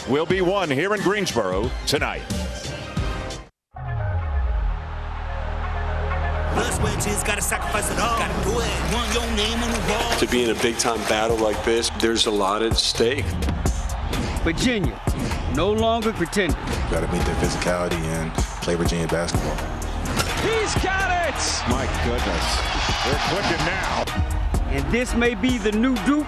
will be won here in Greensboro tonight. Gotta sacrifice it all. Gotta do it. Want your name on the wall. To be in a big-time battle like this, there's a lot at stake. Virginia, no longer pretending. Got to meet their physicality and play Virginia basketball. He's got it! My goodness. They're clicking now. And this may be the new Duke,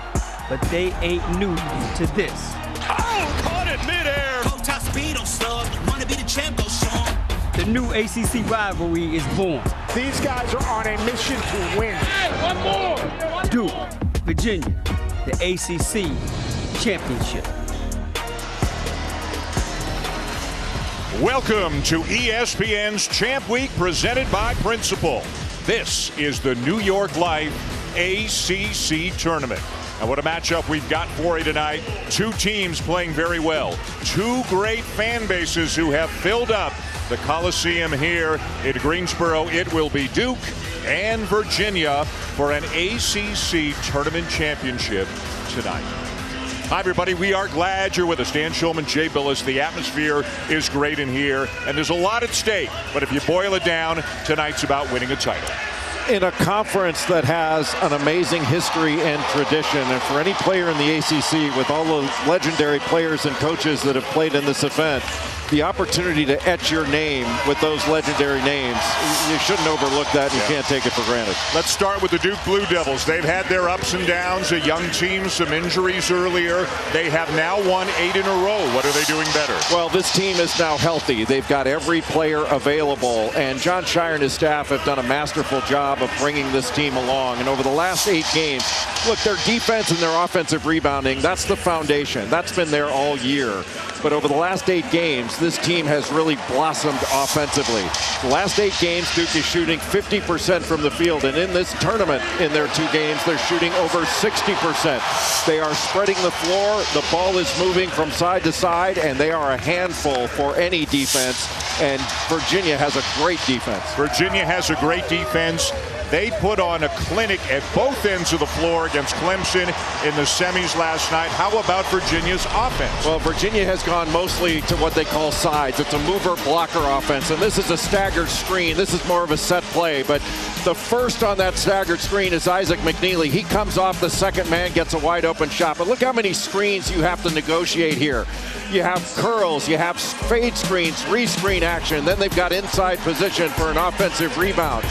but they ain't new to this. Oh, caught it midair. Go top speed on slug. Wanna be the champ, go Sean. The new ACC rivalry is born. These guys are on a mission to win. Hey, one more! Duke, Virginia, the ACC championship. Welcome to ESPN's Champ Week presented by Principal. This is the New York Life ACC tournament. And what a matchup we've got for you tonight. Two teams playing very well. Two great fan bases who have filled up the Coliseum here in Greensboro. It will be Duke and Virginia for an ACC tournament championship tonight. Hi, everybody. We are glad you're with us. Dan Schulman, Jay Billis. The atmosphere is great in here, and there's a lot at stake. But if you boil it down, tonight's about winning a title. In a conference that has an amazing history and tradition, and for any player in the ACC with all the legendary players and coaches that have played in this event, the opportunity to etch your name with those legendary names, you shouldn't overlook that. You can't take it for granted. Let's start with the Duke Blue Devils. They've had their ups and downs, a young team, some injuries earlier. They have now won 8 in a row. What are they doing better? Well, this team is now healthy. They've got every player available, and John Shire and his staff have done a masterful job of bringing this team along. And over the last 8 games, look, their defense and their offensive rebounding, that's the foundation. That's been there all year. But over the last 8 games, this team has really blossomed offensively. The last 8 games, Duke is shooting 50% from the field. And in this tournament, in their 2 games, they're shooting over 60%. They are spreading the floor. The ball is moving from side to side, and they are a handful for any defense. And Virginia has a great defense. Virginia has a great defense. They put on a clinic at both ends of the floor against Clemson in the semis last night. How about Virginia's offense? Well, Virginia has gone mostly to what they call sides. It's a mover blocker offense, and this is a staggered screen. This is more of a set play, but the first on that staggered screen is Isaac McNeely. He comes off the second man, gets a wide open shot, but look how many screens you have to negotiate here. You have curls, you have fade screens, re-screen action, then they've got inside position for an offensive rebound.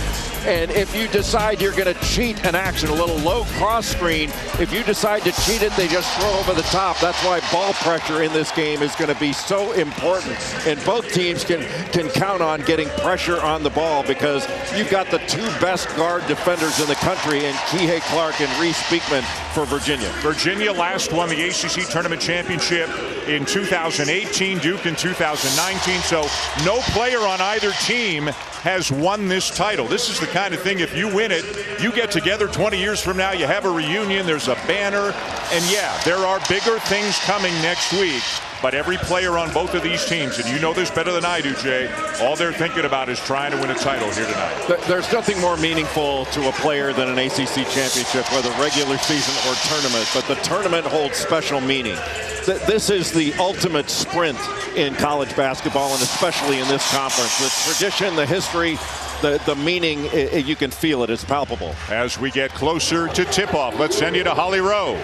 And if you decide you're going to cheat an action, a little low cross screen, if you decide to cheat it, they just throw over the top. That's why ball pressure in this game is going to be so important. And both teams can count on getting pressure on the ball because you've got the 2 best guard defenders in the country in Kihei Clark and Reese Beekman for Virginia. Virginia last won the ACC Tournament Championship in 2018, Duke in 2019. So no player on either team has won this title. This is the kind of thing, if you win it, you get together 20 years from now, you have a reunion, there's a banner, and yeah, there are bigger things coming next week. But every player on both of these teams, and you know this better than I do, Jay, all they're thinking about is trying to win a title here tonight. There's nothing more meaningful to a player than an ACC championship, whether regular season or tournament, but the tournament holds special meaning. This is the ultimate sprint in college basketball, and especially in this conference. The tradition, the history, the meaning, you can feel it. It's palpable. As we get closer to tip-off, let's send you to Holly Rowe.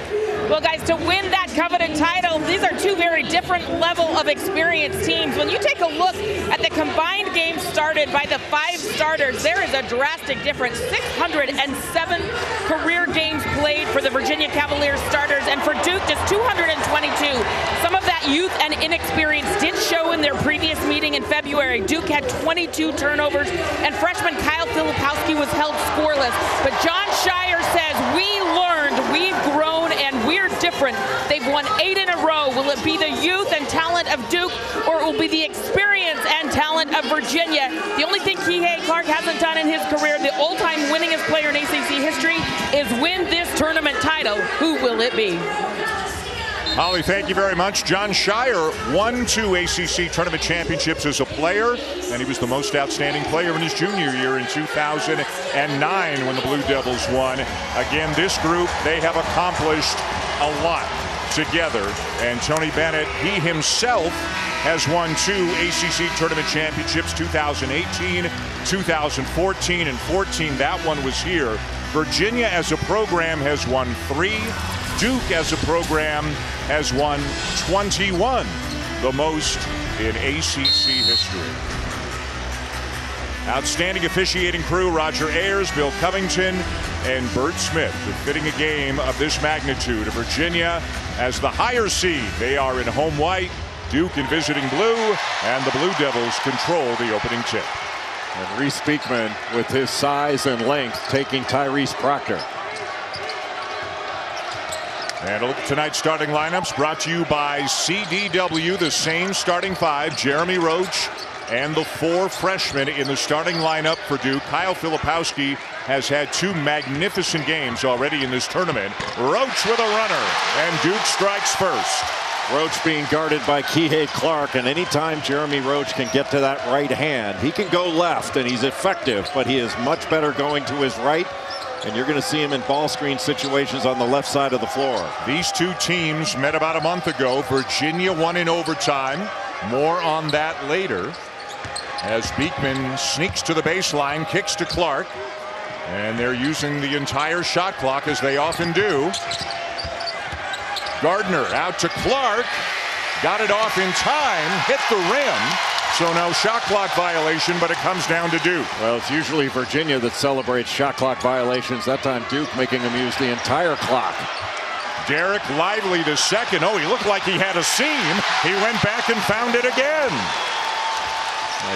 Well, guys, to win that coveted title, these are 2 very different level of experienced teams. When you take a look at the combined games started by the 5 starters, there is a drastic difference. 607 career games played for the Virginia Cavaliers starters, and for Duke, just 222. Some of that youth and inexperience did show in their previous meeting in February. Duke had 22 turnovers, and freshman Kyle Filipowski was held scoreless. But John Shire says, we learned, we've grown, and we're different. They've won 8 in a row. Will it be the youth and talent of Duke, or it will be the experience and talent of Virginia? The only thing Kihei Clark hasn't done in his career, the all-time winningest player in ACC history, is win this tournament title. Who will it be? Holly, thank you very much. John Shire won 2 ACC tournament championships as a player, and he was the most outstanding player in his junior year in 2009 when the Blue Devils won. Again, this group, they have accomplished a lot. together. And Tony Bennett, he himself has won 2 ACC tournament championships, 2018, 2014, and 14. That one was here. Virginia as a program has won 3. Duke as a program has won 21, the most in ACC history. Outstanding officiating crew, Roger Ayers, Bill Covington, and Bert Smith, befitting a game of this magnitude. Virginia as the higher seed. They are in home white, Duke in visiting blue, and the Blue Devils control the opening tip. And Reese Beekman with his size and length taking Tyrese Proctor. And a look at tonight's starting lineups brought to you by CDW. The same starting 5, Jeremy Roach, and the 4 freshmen in the starting lineup for Duke. Kyle Filipowski has had 2 magnificent games already in this tournament. Roach with a runner, and Duke strikes first. Roach being guarded by Kihei Clark, and anytime Jeremy Roach can get to that right hand, he can go left, and he's effective, but he is much better going to his right, and you're going to see him in ball screen situations on the left side of the floor. These 2 teams met about a month ago. Virginia won in overtime. More on that later. As Beekman sneaks to the baseline, kicks to Clark, and they're using the entire shot clock as they often do. Gardner out to Clark, got it off in time, hit the rim, so no shot clock violation, but it comes down to Duke. Well, it's usually Virginia that celebrates shot clock violations. That time Duke making them use the entire clock. Derek Lively the second. Oh, he looked like he had a seam. He went back and found it again.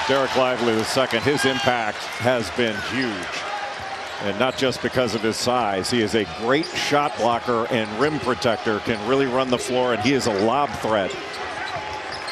Derek Lively the second, his impact has been huge, and not just because of his size. He is a great shot blocker and rim protector, can really run the floor, and he is a lob threat.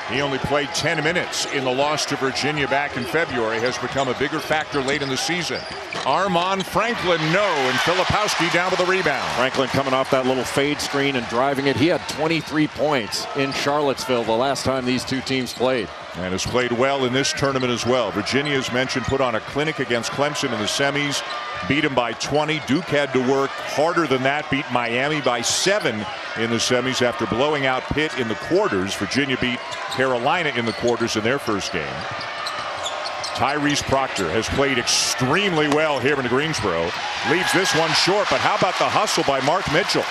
He only played 10 minutes in the loss to Virginia back in February, has become a bigger factor late in the season. Armaan Franklin, no, and Filipowski down to the rebound. Franklin coming off that little fade screen and driving it. He had 23 points in Charlottesville the last time these 2 teams played. And has played well in this tournament as well. Virginia, as mentioned, put on a clinic against Clemson in the semis, beat them by 20. Duke had to work harder than that, beat Miami by 7 in the semis after blowing out Pitt in the quarters. Virginia beat Carolina in the quarters in their first game. Tyrese Proctor has played extremely well here in Greensboro. Leaves this one short, but how about the hustle by Mark Mitchell?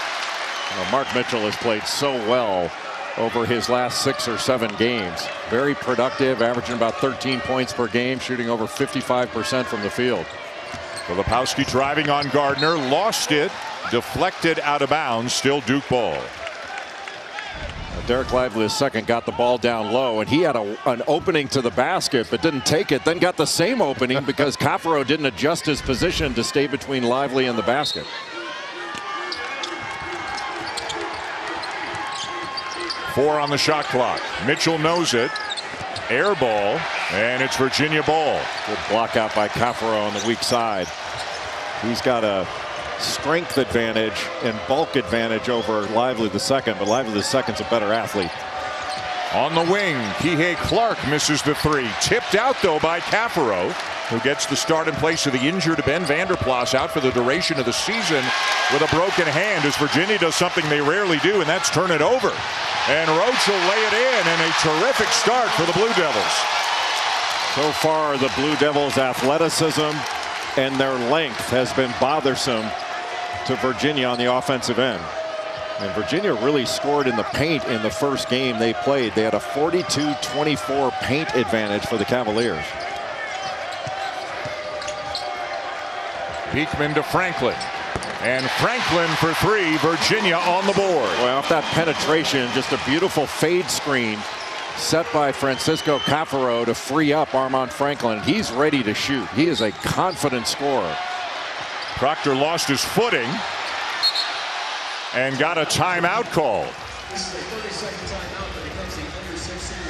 Well, Mark Mitchell has played so well over his last 6 or 7 games. Very productive, averaging about 13 points per game, shooting over 55% from the field. Filipowski driving on Gardner, lost it, deflected out of bounds, still Duke ball. Derek Lively the second got the ball down low, and he had an opening to the basket but didn't take it, then got the same opening because Caffaro didn't adjust his position to stay between Lively and the basket. Four on the shot clock. Mitchell knows it. Air ball, and it's Virginia ball. Good block out by Caffaro on the weak side. He's got a strength advantage and bulk advantage over Lively the second, but Lively the second's a better athlete. On the wing, Kihei Clark misses the 3. Tipped out, though, by Caffaro, who gets the start in place of the injured Ben Vanderplas, out for the duration of the season with a broken hand, as Virginia does something they rarely do, and that's turn it over. And Roach will lay it in, and a terrific start for the Blue Devils. So far, the Blue Devils' athleticism and their length has been bothersome to Virginia on the offensive end. And Virginia really scored in the paint in the first game they played. They had a 42-24 paint advantage for the Cavaliers. Beekman to Franklin. And Franklin for 3. Virginia on the board. Well, off that penetration, just a beautiful fade screen set by Francisco Caffaro to free up Armaan Franklin. He's ready to shoot. He is a confident scorer. Proctor lost his footing and got a timeout call.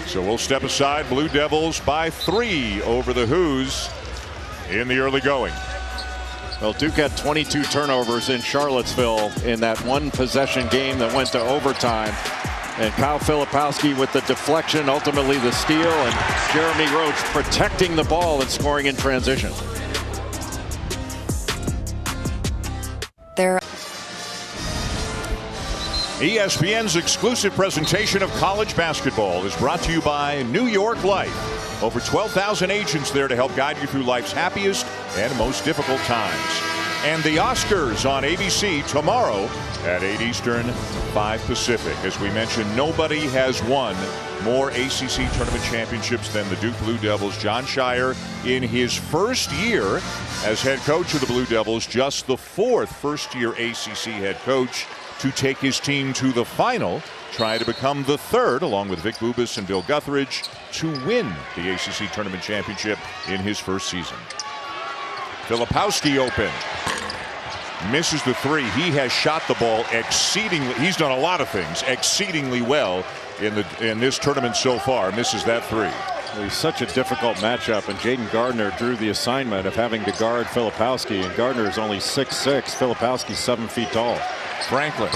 So we'll step aside. Blue Devils by 3 over the Hoos in the early going. Well, Duke had 22 turnovers in Charlottesville in that one possession game that went to overtime. And Kyle Filipowski with the deflection, ultimately the steal, and Jeremy Roach protecting the ball and scoring in transition. ESPN's exclusive presentation of college basketball is brought to you by New York Life. Over 12,000 agents there to help guide you through life's happiest and most difficult times. And the Oscars on ABC tomorrow at 8 Eastern, 5 Pacific. As we mentioned, nobody has won more ACC tournament championships than the Duke Blue Devils. Jon Scheyer, in his first year as head coach of the Blue Devils, just the 4th first-year ACC head coach to take his team to the final, try to become the 3rd, along with Vic Bubas and Bill Guthridge, to win the ACC tournament championship in his first season. Filipowski open. Misses the 3. He has shot the ball exceedingly. He's done a lot of things exceedingly well in this tournament so far. Misses that 3. Well, he's such a difficult matchup, and Jaden Gardner drew the assignment of having to guard Filipowski, and Gardner is only 6'6". Filipowski's 7 feet tall. Franklin,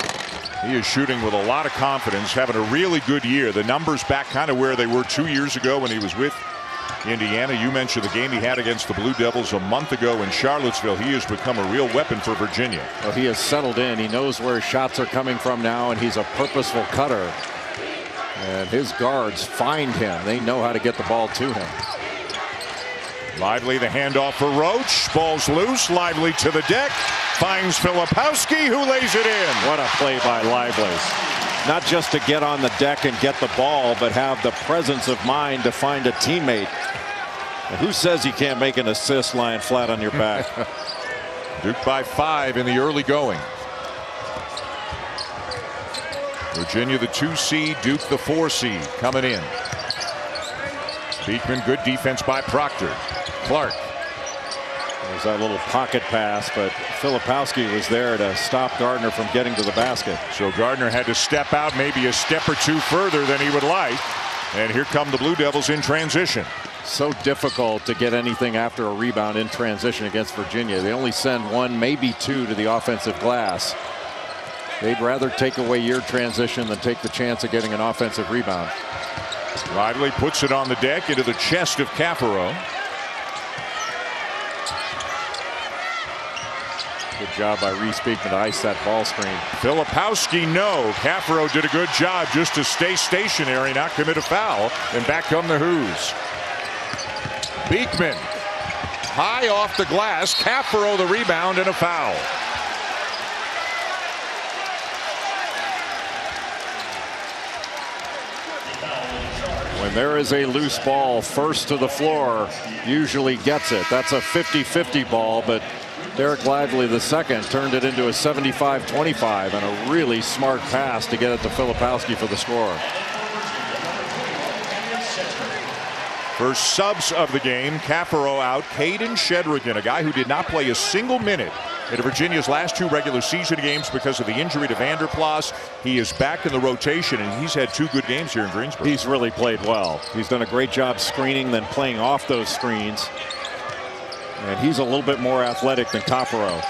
he is shooting with a lot of confidence, having a really good year. The numbers back kind of where they were 2 years ago when he was with Indiana. You mentioned the game he had against the Blue Devils a month ago in Charlottesville. He has become a real weapon for Virginia. Well, he has settled in. He knows where his shots are coming from now, and he's a purposeful cutter. And his guards find him. They know how to get the ball to him. Lively, the handoff for Roach. Ball's loose. Lively to the deck. Finds Filipowski, who lays it in. What a play by Lively. Not just to get on the deck and get the ball, but have the presence of mind to find a teammate. And who says you can't make an assist lying flat on your back? Duke by 5 in the early going. Virginia the 2 seed, Duke the 4 seed coming in. Beekman, good defense by Proctor. Clark. There's that little pocket pass, but Filipowski was there to stop Gardner from getting to the basket. So Gardner had to step out maybe a step or 2 further than he would like. And here come the Blue Devils in transition. So difficult to get anything after a rebound in transition against Virginia. They only send 1, maybe 2 to the offensive glass. They'd rather take away your transition than take the chance of getting an offensive rebound. Lively puts it on the deck into the chest of Caffaro. Good job by Reese Beekman to ice that ball screen. Filipowski, no. Caffaro did a good job just to stay stationary, not commit a foul. And back come the Who's. Beekman, high off the glass. Caffaro the rebound and a foul. When there is a loose ball, first to the floor usually gets it. That's a 50-50 ball, but Derek Lively the second turned it into a 75-25 and a really smart pass to get it to Filipowski for the score. First subs of the game, Caffaro out. Caden Shedrigan, a guy who did not play a single minute in Virginia's last 2 regular season games because of the injury to Vanderplas. He is back in the rotation, and he's had 2 good games here in Greensboro. He's really played well. He's done a great job screening, then playing off those screens. And he's a little bit more athletic than Caffaro.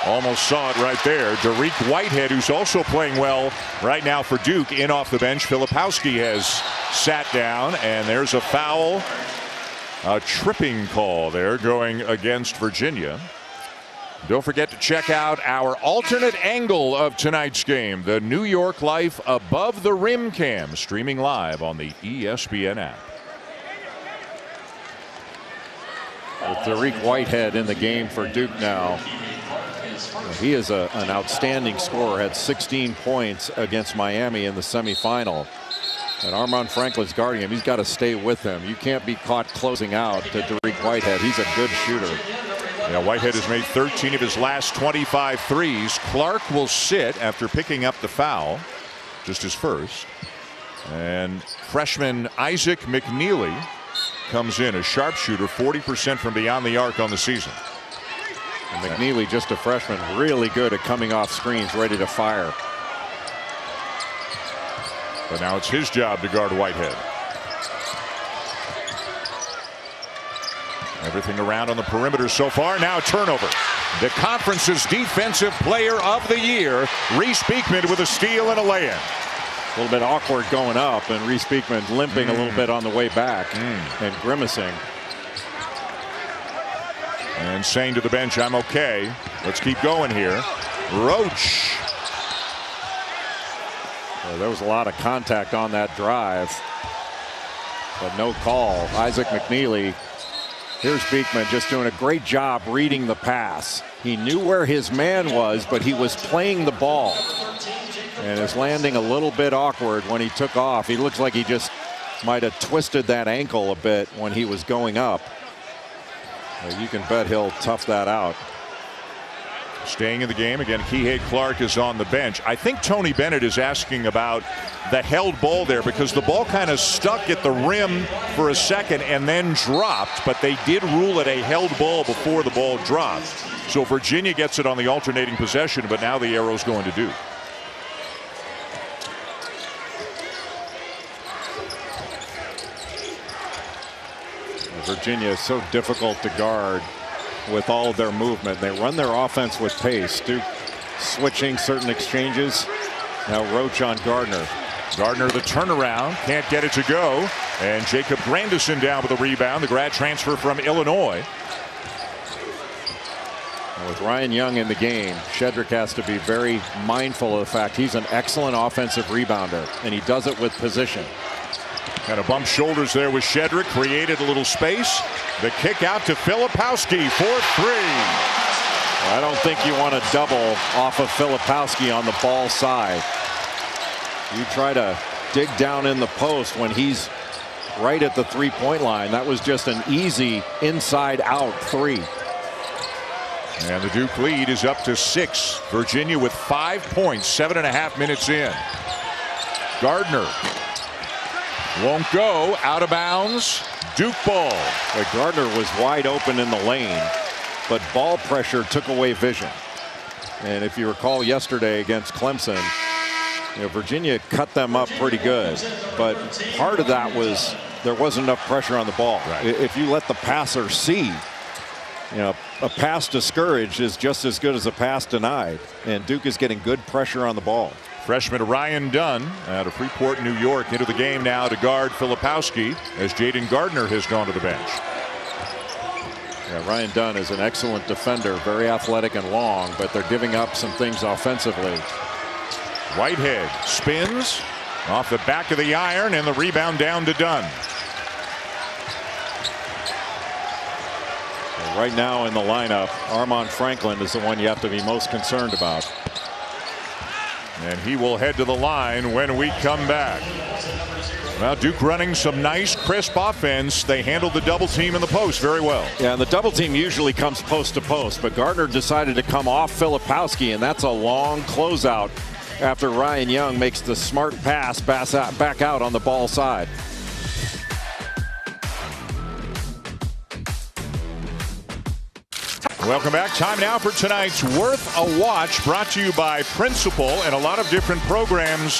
Almost saw it right there. Derek Whitehead, who's also playing well right now for Duke, in off the bench. Filipowski has sat down, and there's a foul. A tripping call there going against Virginia. Don't forget to check out our alternate angle of tonight's game, the New York Life Above the Rim Cam, streaming live on the ESPN app. With Derek Whitehead in the game for Duke now. He is an outstanding scorer, had 16 points against Miami in the semifinal. And Armaan Franklin's guarding him. He's got to stay with him. You can't be caught closing out to Derek Whitehead. He's a good shooter. Yeah, Whitehead has made 13 of his last 25 threes. Clark will sit after picking up the foul, just his first. And freshman Isaac McNeely comes in, a sharpshooter, 40% from beyond the arc on the season. And McNeely, just a freshman, really good at coming off screens, ready to fire. But now it's his job to guard Whitehead. Everything around on the perimeter so far. Now a turnover. The conference's defensive player of the year, Reese Beekman, with a steal and a lay-in. A little bit awkward going up, and Reese Beekman limping a little bit on the way back and grimacing. And saying to the bench, I'm okay. Let's keep going here. Roach Well, there was a lot of contact on that drive, but no call. Isaac McNeely. Here's Beekman just doing a great job reading the pass. He knew where his man was, but he was playing the ball. And is landing a little bit awkward when he took off. He looks like he just might have twisted that ankle a bit when he was going up. Well, you can bet he'll tough that out. Staying in the game again, Kihei Clark is on the bench. I think Tony Bennett is asking about the held ball there because the ball kind of stuck at the rim for a second and then dropped, but they did rule it a held ball before the ball dropped. So Virginia gets it on the alternating possession, but now the arrow's going to Duke. Virginia is so difficult to guard with all of their movement. They run their offense with pace. Duke switching certain exchanges. Now Roach on Gardner. Gardner the turnaround, can't get it to go. And Jacob Grandison down with a rebound, the grad transfer from Illinois. And with Ryan Young in the game, Shedrick has to be very mindful of the fact he's an excellent offensive rebounder, and he does it with position. Kind of bump shoulders there with Shedrick, created a little space. The kick out to Filipowski for three. I don't think you want to double off of Filipowski on the ball side. You try to dig down in the post when he's right at the three-point line. That was just an easy inside out three. And the Duke lead is up to 6. Virginia with 5 points, 7.5 minutes in. Gardner won't go, out of bounds. Duke ball. But Gardner was wide open in the lane, but ball pressure took away vision. And if you recall yesterday against Clemson, Virginia cut them up pretty good, but part of that was there wasn't enough pressure on the ball. Right. If you let the passer see, a pass discouraged is just as good as a pass denied, and Duke is getting good pressure on the ball. Freshman Ryan Dunn out of Freeport, New York, into the game now to guard Filipowski as Jaden Gardner has gone to the bench. Yeah, Ryan Dunn is an excellent defender, very athletic and long, but they're giving up some things offensively. Whitehead spins off the back of the iron, and the rebound down to Dunn. Well, right now in the lineup, Armaan Franklin is the one you have to be most concerned about. And he will head to the line when we come back. Well, Duke running some nice, crisp offense. They handled the double team in the post very well. Yeah, and the double team usually comes post to post, but Gardner decided to come off Filipowski, and that's a long closeout after Ryan Young makes the smart pass back out on the ball side. Welcome back. Time now for tonight's Worth a Watch, brought to you by Principal. And a lot of different programs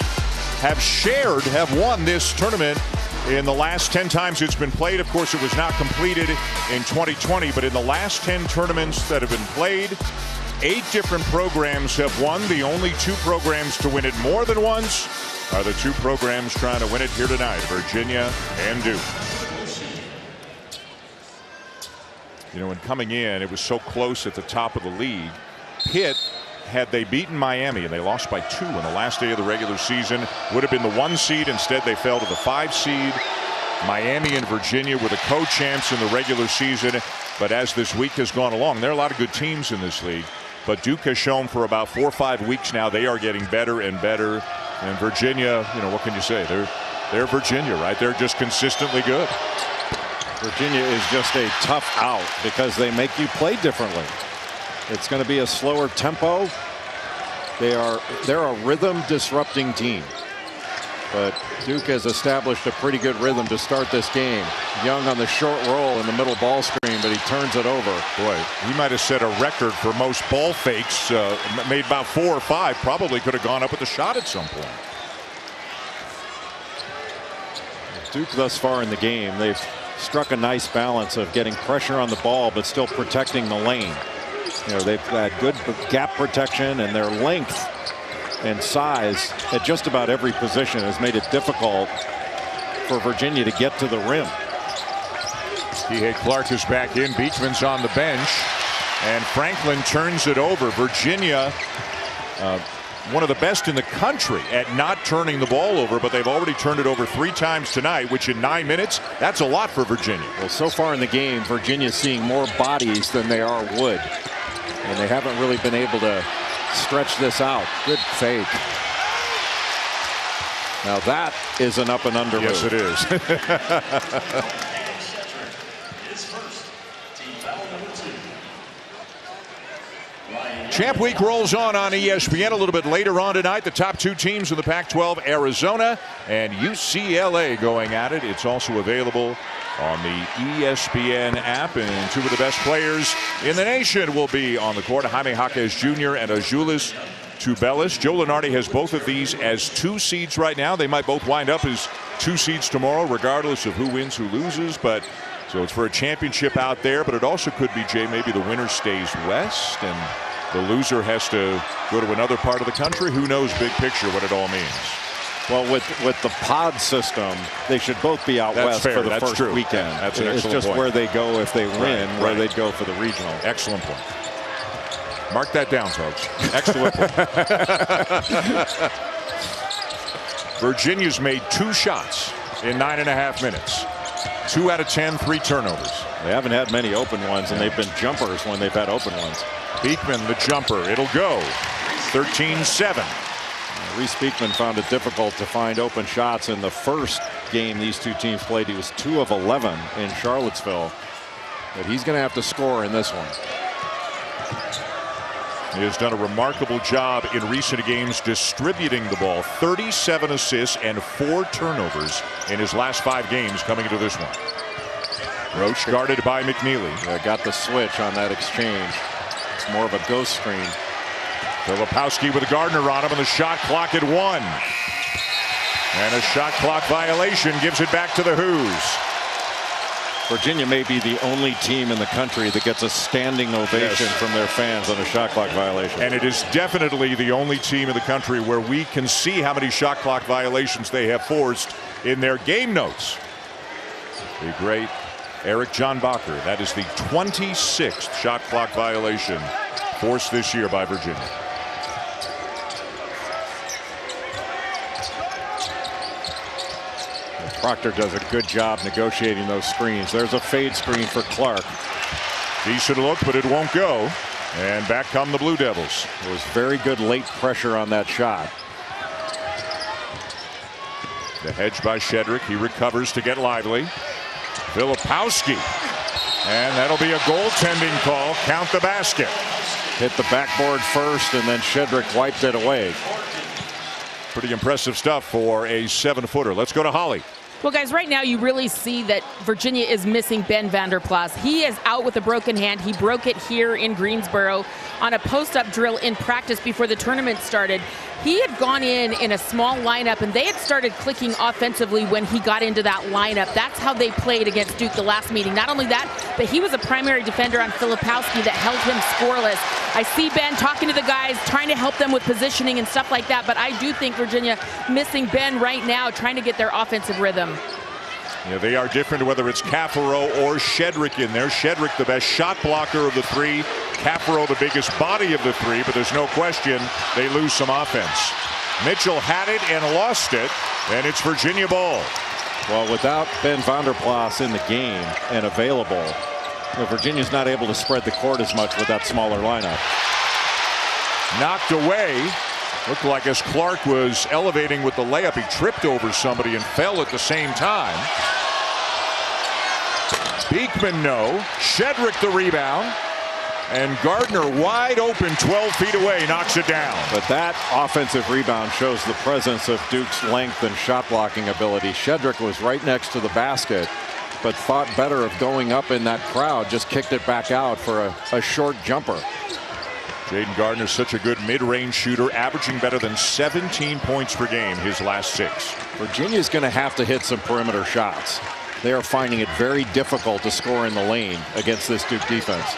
have won this tournament in the last 10 times it's been played. Of course, it was not completed in 2020, but in the last 10 tournaments that have been played, 8 different programs have won. The only 2 programs to win it more than once are the 2 programs trying to win it here tonight, Virginia and Duke. When coming in, it was so close at the top of the league. Pitt, had they beaten Miami, and they lost by 2 on the last day of the regular season, would have been the 1 seed. Instead, they fell to the 5 seed. Miami and Virginia were the co-champs in the regular season. But as this week has gone along, there are a lot of good teams in this league. But Duke has shown for about 4 or 5 weeks now they are getting better and better. And Virginia, what can you say? They're Virginia, right? They're just consistently good. Virginia is just a tough out because they make you play differently. It's going to be a slower tempo. They're a rhythm disrupting team. But Duke has established a pretty good rhythm to start this game. Young on the short roll in the middle ball screen, but he turns it over. Boy, he might have set a record for most ball fakes, made about 4 or 5. Probably could have gone up with a shot at some point. Duke thus far in the game, they've struck a nice balance of getting pressure on the ball but still protecting the lane. They've had good gap protection, and their length and size at just about every position has made it difficult for Virginia to get to the rim. Kihei Clark is back in. Beachman's on the bench, and Franklin turns it over. Virginia one of the best in the country at not turning the ball over, but they've already turned it over 3 times tonight, which in 9 minutes, that's a lot for Virginia. Well, so far in the game, Virginia's seeing more bodies than they are wood. And they haven't really been able to stretch this out. Good fake. Now that is an up and under Yes, move. it is. Champ Week rolls on ESPN a little bit later on tonight. The top 2 teams in the Pac-12, Arizona and UCLA, going at it. It's also available on the ESPN app, and 2 of the best players in the nation will be on the court. Jaime Jaquez Jr. and Azulis Tubelis. Joe Lunardi has both of these as 2 seeds right now. They might both wind up as 2 seeds tomorrow, regardless of who wins, who loses. But so it's for a championship out there, but it also could be, Jay, maybe the winner stays west and the loser has to go to another part of the country. Who knows, big picture, what it all means. Well, with the pod system, they should both be out west for the first weekend. That's an excellent point. It's just where they go if they win, where right. they'd go for the regional. Excellent point. Mark that down, folks. Excellent point. Virginia's made 2 shots in 9.5 minutes. 2 out of 10, 3 turnovers. They haven't had many open ones, and they've been jumpers when they've had open ones. Beekman, the jumper. It'll go. 13-7. Reese Beekman found it difficult to find open shots in the first game these 2 teams played. He was 2 of 11 in Charlottesville. But he's going to have to score in this one. He has done a remarkable job in recent games distributing the ball. 37 assists and 4 turnovers in his last 5 games coming into this one. Roach guarded by McNeely. Yeah, got the switch on that exchange. It's more of a ghost screen. Filipowski with Gardner on him, and the shot clock at 1. And a shot clock violation gives it back to the Hoos. Virginia may be the only team in the country that gets a standing ovation from their fans on a shot clock violation. And it is definitely the only team in the country where we can see how many shot clock violations they have forced in their game notes. The great Eric John Bacher. That is the 26th shot clock violation forced this year by Virginia. Proctor does a good job negotiating those screens. There's a fade screen for Clark. Decent look, but it won't go. And back come the Blue Devils. It was very good late pressure on that shot. The hedge by Shedrick. He recovers to get lively. Filipowski. And that'll be a goaltending call. Count the basket. Hit the backboard first, and then Shedrick wiped it away. Pretty impressive stuff for a 7-footer. Let's go to Holly. Well, guys, right now you really see that Virginia is missing Ben Vanderplas. He is out with a broken hand. He broke it here in Greensboro on a post-up drill in practice before the tournament started. He had gone in a small lineup, and they had started clicking offensively when he got into that lineup. That's how they played against Duke the last meeting. Not only that, but he was a primary defender on Filipowski that held him scoreless. I see Ben talking to the guys, trying to help them with positioning and stuff like that, but I do think Virginia missing Ben right now, trying to get their offensive rhythm. Yeah, they are different whether it's Caffaro or Shedrick in there. Shedrick, the best shot blocker of the 3. Caffaro, the biggest body of the 3, but there's no question they lose some offense. Mitchell had it and lost it, and it's Virginia ball. Well, without Ben Vanderplas in the game and available, Virginia's not able to spread the court as much with that smaller lineup. Knocked away. Looked like as Clark was elevating with the layup, he tripped over somebody and fell at the same time. Beekman no. Shedrick the rebound. And Gardner wide open 12 feet away knocks it down. But that offensive rebound shows the presence of Duke's length and shot blocking ability. Shedrick was right next to the basket, but thought better of going up in that crowd, just kicked it back out for a short jumper. Jaden Gardner, such a good mid-range shooter, averaging better than 17 points per game his last 6. Virginia's going to have to hit some perimeter shots. They are finding it very difficult to score in the lane against this Duke defense.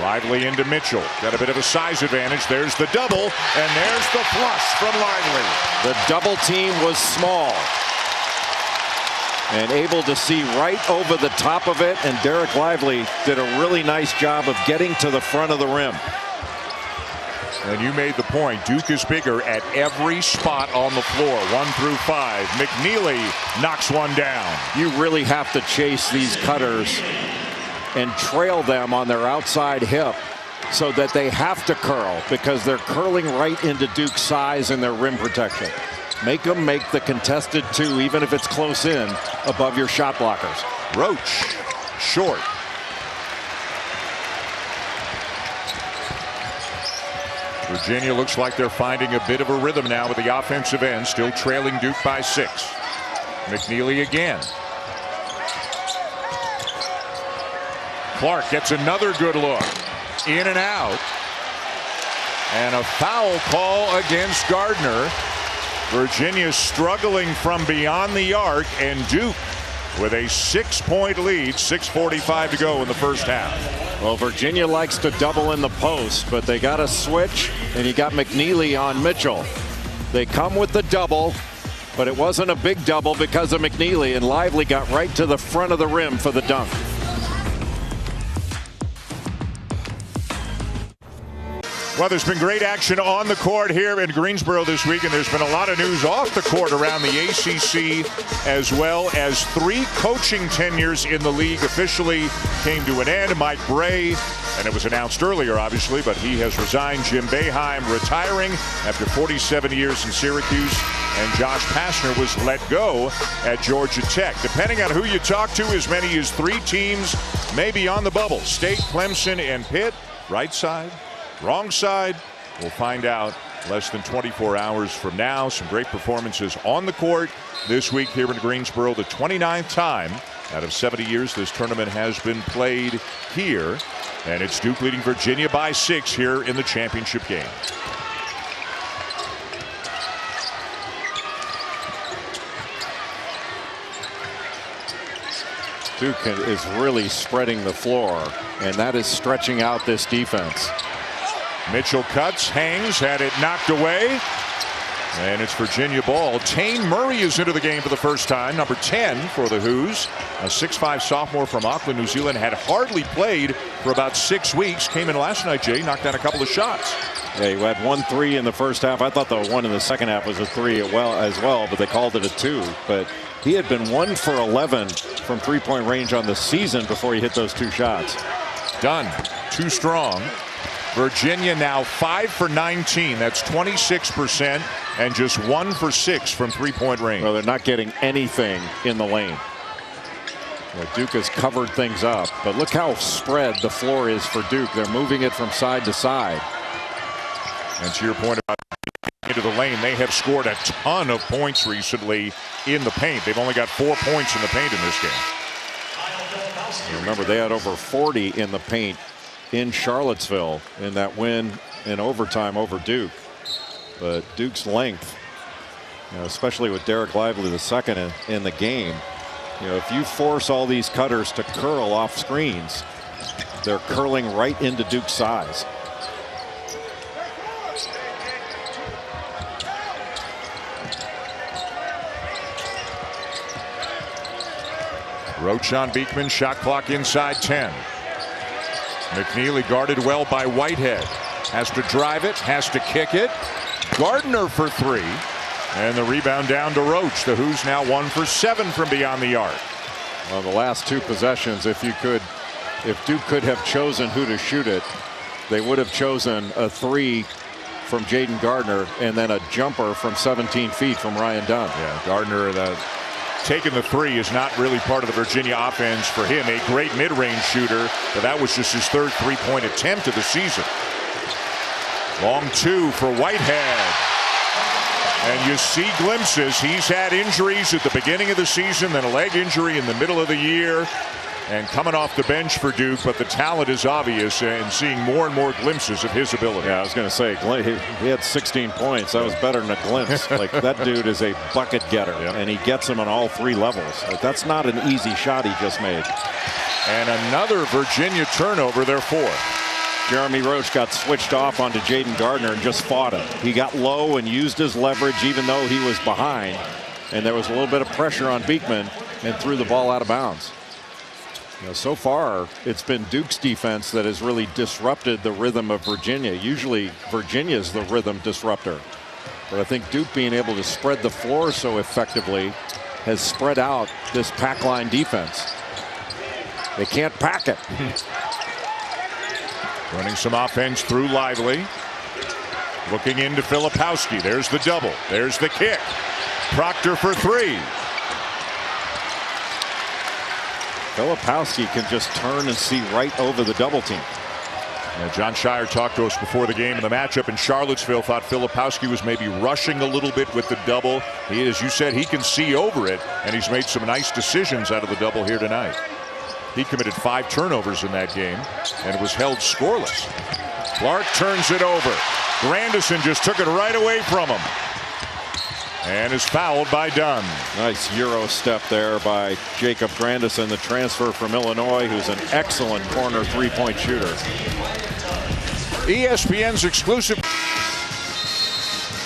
Lively into Mitchell. Got a bit of a size advantage. There's the double, and there's the flush from Lively. The double team was small and able to see right over the top of it, and Derek Lively did a really nice job of getting to the front of the rim. And you made the point. Duke is bigger at every spot on the floor, 1 through 5. McNeely knocks one down. You really have to chase these cutters and trail them on their outside hip so that they have to curl, because they're curling right into Duke's size and their rim protection. Make them make the contested 2, even if it's close in, above your shot blockers. Roach, short. Virginia looks like they're finding a bit of a rhythm now with the offensive end, still trailing Duke by 6. McNeely again. Clark gets another good look. In and out. And a foul call against Gardner. Virginia struggling from beyond the arc, and Duke with a 6-point lead, 6:45 to go in the first half. Well, Virginia likes to double in the post, but they got a switch, and you got McNeely on Mitchell. They come with the double, but it wasn't a big double because of McNeely, and Lively got right to the front of the rim for the dunk. Well, there's been great action on the court here in Greensboro this week, and there's been a lot of news off the court around the ACC, as well as 3 coaching tenures in the league officially came to an end. Mike Bray, and it was announced earlier, obviously, but he has resigned. Jim Boeheim retiring after 47 years in Syracuse, and Josh Pastner was let go at Georgia Tech. Depending on who you talk to, as many as 3 teams may be on the bubble. State, Clemson, and Pitt. Right side, wrong side, we'll find out less than 24 hours from now. Some great performances on the court this week here in Greensboro. The 29th time out of 70 years this tournament has been played here, and it's Duke leading Virginia by 6 here in the championship game. Duke is really spreading the floor, and that is stretching out this defense. Mitchell cuts, hangs, had it knocked away, and it's Virginia ball. Tane Murray is into the game for the first time, number 10 for the Hoos. A 6'5" sophomore from Auckland, New Zealand, had hardly played for about 6 weeks. Came in last night, Jay, knocked down a couple of shots. Yeah, he had 1 3 in the first half. I thought the one in the second half was a 3 as well, but they called it a 2. But he had been 1 for 11 from 3-point range on the season before he hit those 2 shots. Done. Too strong. Virginia now 5 for 19. That's 26%, and just 1 for 6 from 3-point range. Well, they're not getting anything in the lane. Well, Duke has covered things up, but look how spread the floor is for Duke. They're moving it from side to side. And to your point about into the lane, they have scored a ton of points recently in the paint. They've only got 4 points in the paint in this game. Remember, they had over 40 in the paint in Charlottesville in that win in overtime over Duke. But Duke's length, especially with Derek Lively the second in the game, if you force all these cutters to curl off screens, they're curling right into Duke's size. Roach on Beekman, shot clock inside 10. McNeely guarded well by Whitehead. Has to drive it, has to kick it. Gardner for 3. And the rebound down to Roach. The Hoos now 1 for 7 from beyond the arc. Well, the last 2 possessions, if Duke could have chosen who to shoot it, they would have chosen a 3 from Jaden Gardner and then a jumper from 17 feet from Ryan Dunn. Yeah, Gardner, taking the 3 is not really part of the Virginia offense for him. A great mid-range shooter, but that was just his 3rd 3-point attempt of the season. Long 2 for Whitehead. And you see glimpses. He's had injuries at the beginning of the season, then a leg injury in the middle of the year, and coming off the bench for Duke, but the talent is obvious, and seeing more and more glimpses of his ability. Yeah, I was going to say, he had 16 points. That was better than a glimpse. Like, that dude is a bucket getter, and he gets them on all 3 levels. Like, that's not an easy shot he just made. And another Virginia turnover, their 4th. Jeremy Roach got switched off onto Jaden Gardner and just fought him. He got low and used his leverage even though he was behind. And there was a little bit of pressure on Beekman and threw the ball out of bounds. So far, it's been Duke's defense that has really disrupted the rhythm of Virginia. Usually, Virginia's the rhythm disruptor. But I think Duke being able to spread the floor so effectively has spread out this pack line defense. They can't pack it. Running some offense through Lively. Looking into Filipowski. There's the double. There's the kick. Proctor for three. Filipowski can just turn and see right over the double team. John Shire talked to us before the game, and the matchup in Charlottesville thought Filipowski was maybe rushing a little bit with the double. He, as you said, he can see over it, and he's made some nice decisions out of the double here tonight. He committed 5 turnovers in that game and was held scoreless. Clark turns it over. Grandison just took it right away from him and is fouled by Dunn. Nice Euro step there by Jacob Grandison, the transfer from Illinois, who's an excellent corner three-point shooter. ESPN's exclusive.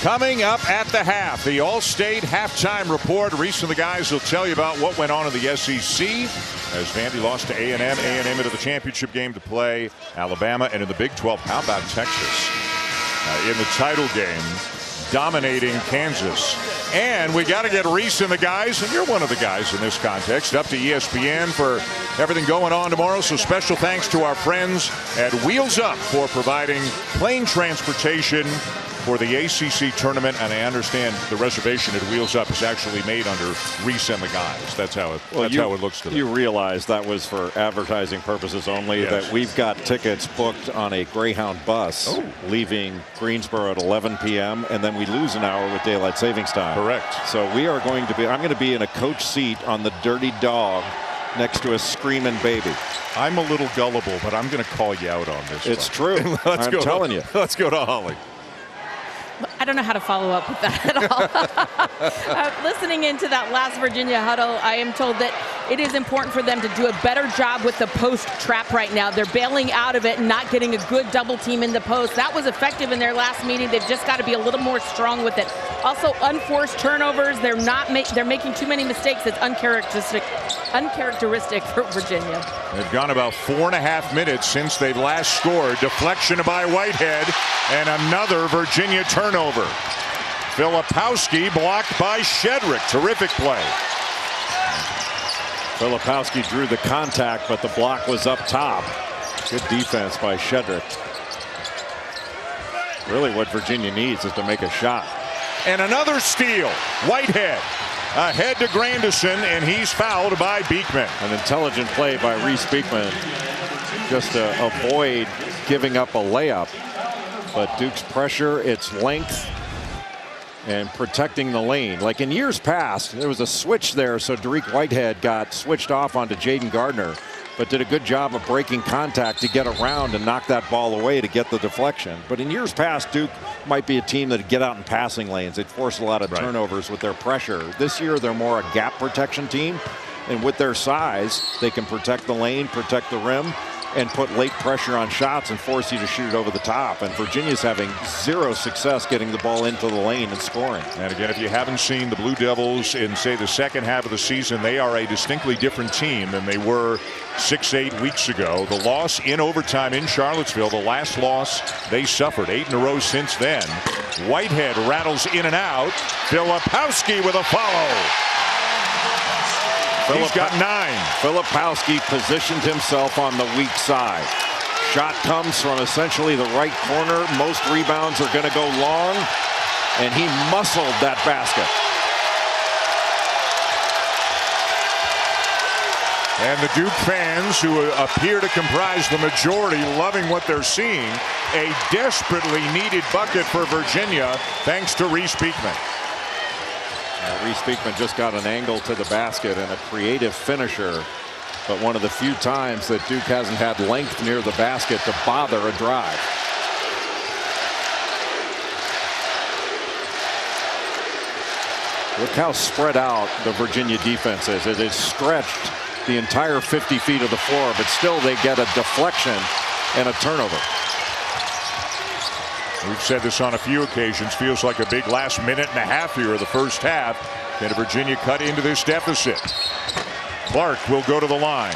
Coming up at the half, the All-State halftime report. Reese and the guys will tell you about what went on in the SEC as Vandy lost to A&M. A&M into the championship game to play Alabama, and in the Big 12, how about Texas in the title game, dominating Kansas. And we got to get Reese and the guys, and you're one of the guys in this context, up to ESPN for everything going on tomorrow. So special thanks to our friends at Wheels Up for providing plane transportation for the ACC tournament, and I understand the reservation at Wheels Up is actually made under Reese and the guys. That's how it. How it looks to them. You realize that was for advertising purposes only. Yes. That we've got tickets booked on a Greyhound bus leaving Greensboro at 11 p.m. and then we lose an hour with daylight savings time. Correct. So we are going to be. I'm going to be in a coach seat on the Dirty Dog next to a screaming baby. I'm a little gullible, but I'm going to call you out on this. It's true. I'm telling you. Let's go to Holly. I don't know how to follow up with that at all. Listening into that last Virginia huddle, I am told that it is important for them to do a better job with the post trap right now. They're bailing out of it and not getting a good double team in the post. That was effective in their last meeting. They've just got to be a little more strong with it. Also, unforced turnovers. They're making too many mistakes. It's uncharacteristic for Virginia. They've gone about 4.5 minutes since they last scored. Deflection by Whitehead and another Virginia turnover. Filipowski blocked by Shedrick. Terrific play. Filipowski drew the contact, but the block was up top. Good defense by Shedrick. Really what Virginia needs is to make a shot. And another steal. Whitehead ahead to Grandison, and he's fouled by Beekman. An intelligent play by Reese Beekman just to avoid giving up a layup. But Duke's pressure, its length, and protecting the lane. Like in years past, there was a switch there, so Dariq Whitehead got switched off onto Jaden Gardner, but did a good job of breaking contact to get around and knock that ball away to get the deflection. But in years past, Duke might be a team that would get out in passing lanes. They'd force a lot of turnovers with their pressure. This year, they're more a gap protection team, and with their size, they can protect the lane, protect the rim, and put late pressure on shots and force you to shoot it over the top. And Virginia's having zero success getting the ball into the lane and scoring. And again, if you haven't seen the Blue Devils in, say, the second half of the season, they are a distinctly different team than they were 6-8 weeks ago. The loss in overtime in Charlottesville, the last loss they suffered, 8 in a row since then. Whitehead rattles in and out. Filipowski with a follow. He's got 9. Filipowski positioned himself on the weak side. Shot comes from essentially the right corner. Most rebounds are going to go long, and he muscled that basket. And the Duke fans, who appear to comprise the majority, loving what they're seeing. A desperately needed bucket for Virginia, thanks to Reese Beekman. Reese Beekman just got an angle to the basket and a creative finisher, but one of the few times that Duke hasn't had length near the basket to bother a drive. Look how spread out the Virginia defense is. It is stretched the entire 50 feet of the floor, but still they get a deflection and a turnover. We've said this on a few occasions. Feels like a big last minute and a half here of the first half. Can Virginia cut into this deficit? Clark will go to the line.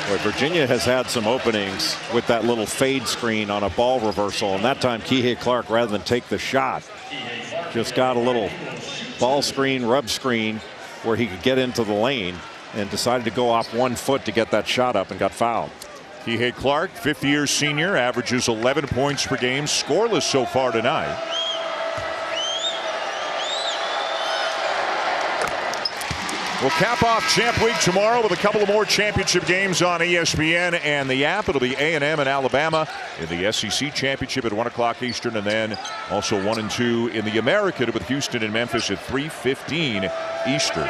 Boy, Virginia has had some openings with that little fade screen on a ball reversal, and that time Kihei Clark, rather than take the shot, just got a little ball screen, rub screen where he could get into the lane and decided to go off 1 foot to get that shot up and got fouled. Kihei Clark, fifth-year senior, averages 11 points per game, scoreless so far tonight. We'll cap off Champ Week tomorrow with a couple of more championship games on ESPN and the app. It'll be A&M and Alabama in the SEC championship at 1 o'clock Eastern, and then also 1 and 2 in the American with Houston and Memphis at 3:15 Eastern.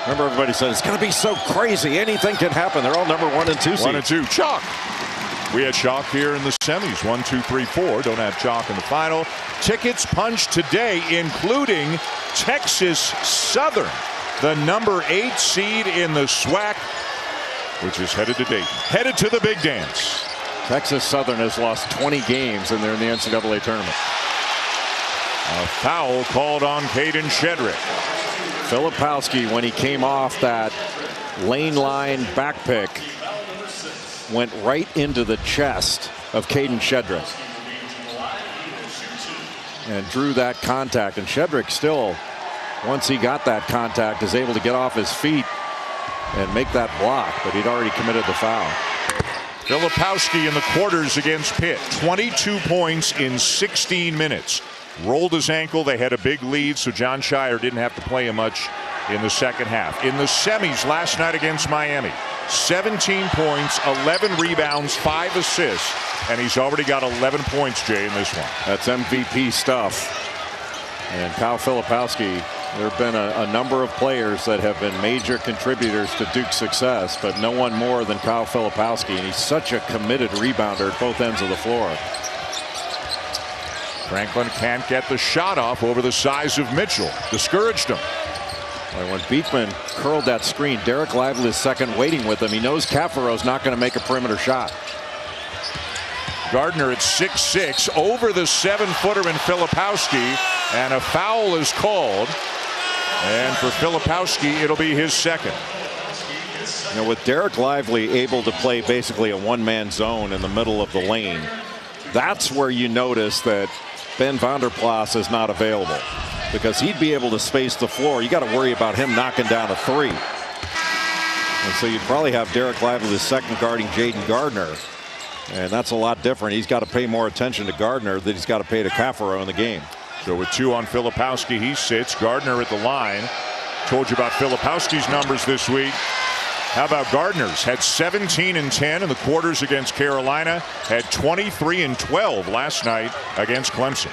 Remember, everybody said it's going to be so crazy. Anything can happen. They're all number 1 and 2 seeds. 1 and 2. Chalk. We had chalk here in the semis. 1, 2, 3, 4. Don't have chalk in the final. Tickets punched today, including Texas Southern, the number 8 seed in the SWAC, which is headed to Dayton. Headed to the big dance. Texas Southern has lost 20 games and they're in the NCAA tournament. A foul called on Caden Shedrick. Filipowski, when he came off that lane line back pick, went right into the chest of Caden Shedrick and drew that contact. And Shedrick still, once he got that contact, is able to get off his feet and make that block, but he'd already committed the foul. Filipowski in the quarters against Pitt. 22 points in 16 minutes. Rolled his ankle. They had a big lead, so John Shire didn't have to play him much in the second half. In the semis last night against Miami, 17 points, 11 rebounds, 5 assists, and he's already got 11 points, Jay, in this one. That's MVP stuff. And Kyle Filipowski, there have been a number of players that have been major contributors to Duke's success, but no one more than Kyle Filipowski, and he's such a committed rebounder at both ends of the floor. Franklin can't get the shot off over the size of Mitchell. Discouraged him. When Beekman curled that screen, Derek Lively is second waiting with him. He knows Cafaro's not going to make a perimeter shot. Gardner at 6'6", over the 7-footer in Filipowski, and a foul is called. And for Filipowski, it'll be his second. You know, with Derek Lively able to play basically a one-man zone in the middle of the lane, that's where you notice that Ben Vanderplas is not available, because he'd be able to space the floor. You got to worry about him knocking down a three. And so you'd probably have Derek Lively the second guarding Jaden Gardner. And that's a lot different. He's got to pay more attention to Gardner than he's got to pay to Cafaro in the game. So with 2 on Filipowski, he sits. Gardner at the line. Told you about Filipowski's numbers this week. How about Gardner's? Had 17 and 10 in the quarters against Carolina. Had 23 and 12 last night against Clemson.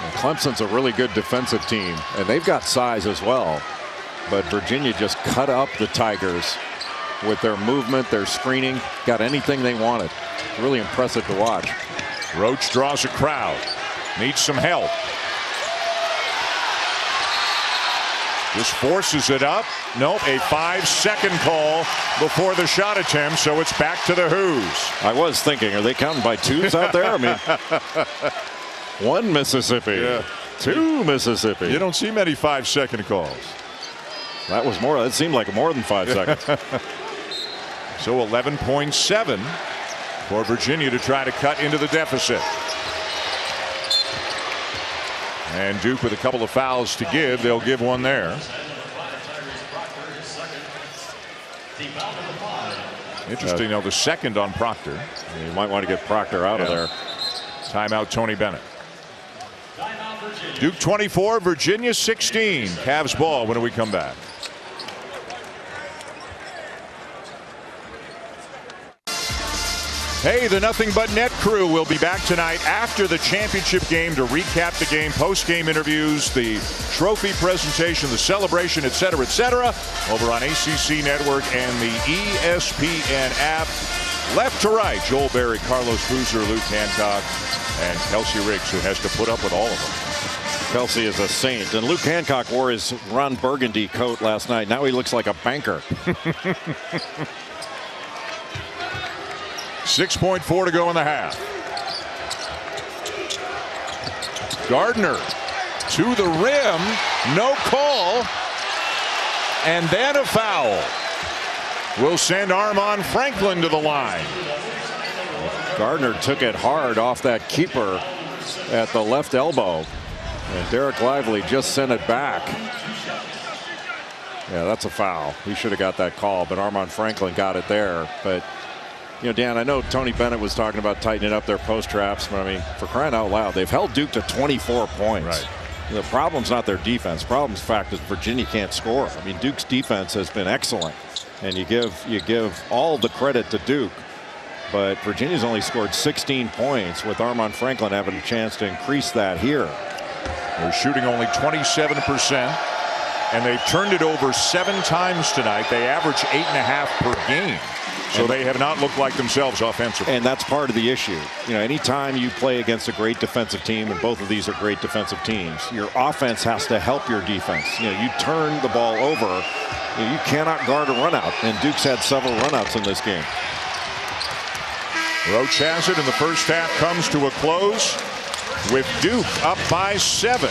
And Clemson's a really good defensive team, and they've got size as well. But Virginia just cut up the Tigers with their movement, their screening, got anything they wanted. Really impressive to watch. Roach draws a crowd. Needs some help. Just forces it up. Nope, a 5-second call before the shot attempt, so it's back to the Who's. I was thinking, are they counting by twos out there? I mean, 1 Mississippi, yeah. 2 Mississippi. You don't see many 5-second calls. That was more. That seemed like more than 5 seconds. So 11.7 for Virginia to try to cut into the deficit. And Duke with a couple of fouls to give. They'll give one there. Interesting, though, the second on Proctor. You might want to get Proctor out of there. Timeout, Tony Bennett. Duke 24, Virginia 16. Cavs ball when we come back. Hey, the Nothing But Net crew will be back tonight after the championship game to recap the game, post-game interviews, the trophy presentation, the celebration, etc., over on ACC Network and the ESPN app. Left to right, Joel Berry, Carlos Boozer, Luke Hancock, and Kelsey Riggs, who has to put up with all of them. Kelsey is a saint. And Luke Hancock wore his Ron Burgundy coat last night. Now he looks like a banker. 6.4 to go in the half. Gardner to the rim. No call. And then a foul. will send Armand Franklin to the line. Gardner took it hard off that keeper at the left elbow, and Derek Lively just sent it back. Yeah, that's a foul. He should have got that call, but Armand Franklin got it there. But, you know, Dan, I know Tony Bennett was talking about tightening up their post traps, but I mean, for crying out loud, they've held Duke to 24 points. Right. The problem's not their defense. The problem's the fact that Virginia can't score. I mean, Duke's defense has been excellent, and you give all the credit to Duke. But Virginia's only scored 16 points, with Armand Franklin having a chance to increase that here. They're shooting only 27%, and they've turned it over 7 times tonight. They average 8.5 per game. So they have not looked like themselves offensively. And that's part of the issue. You know, anytime you play against a great defensive team, and both of these are great defensive teams, your offense has to help your defense. You know, you turn the ball over, you cannot guard a run out, and Duke's had several runouts in this game. Roach has it, and the first half comes to a close with Duke up by 7.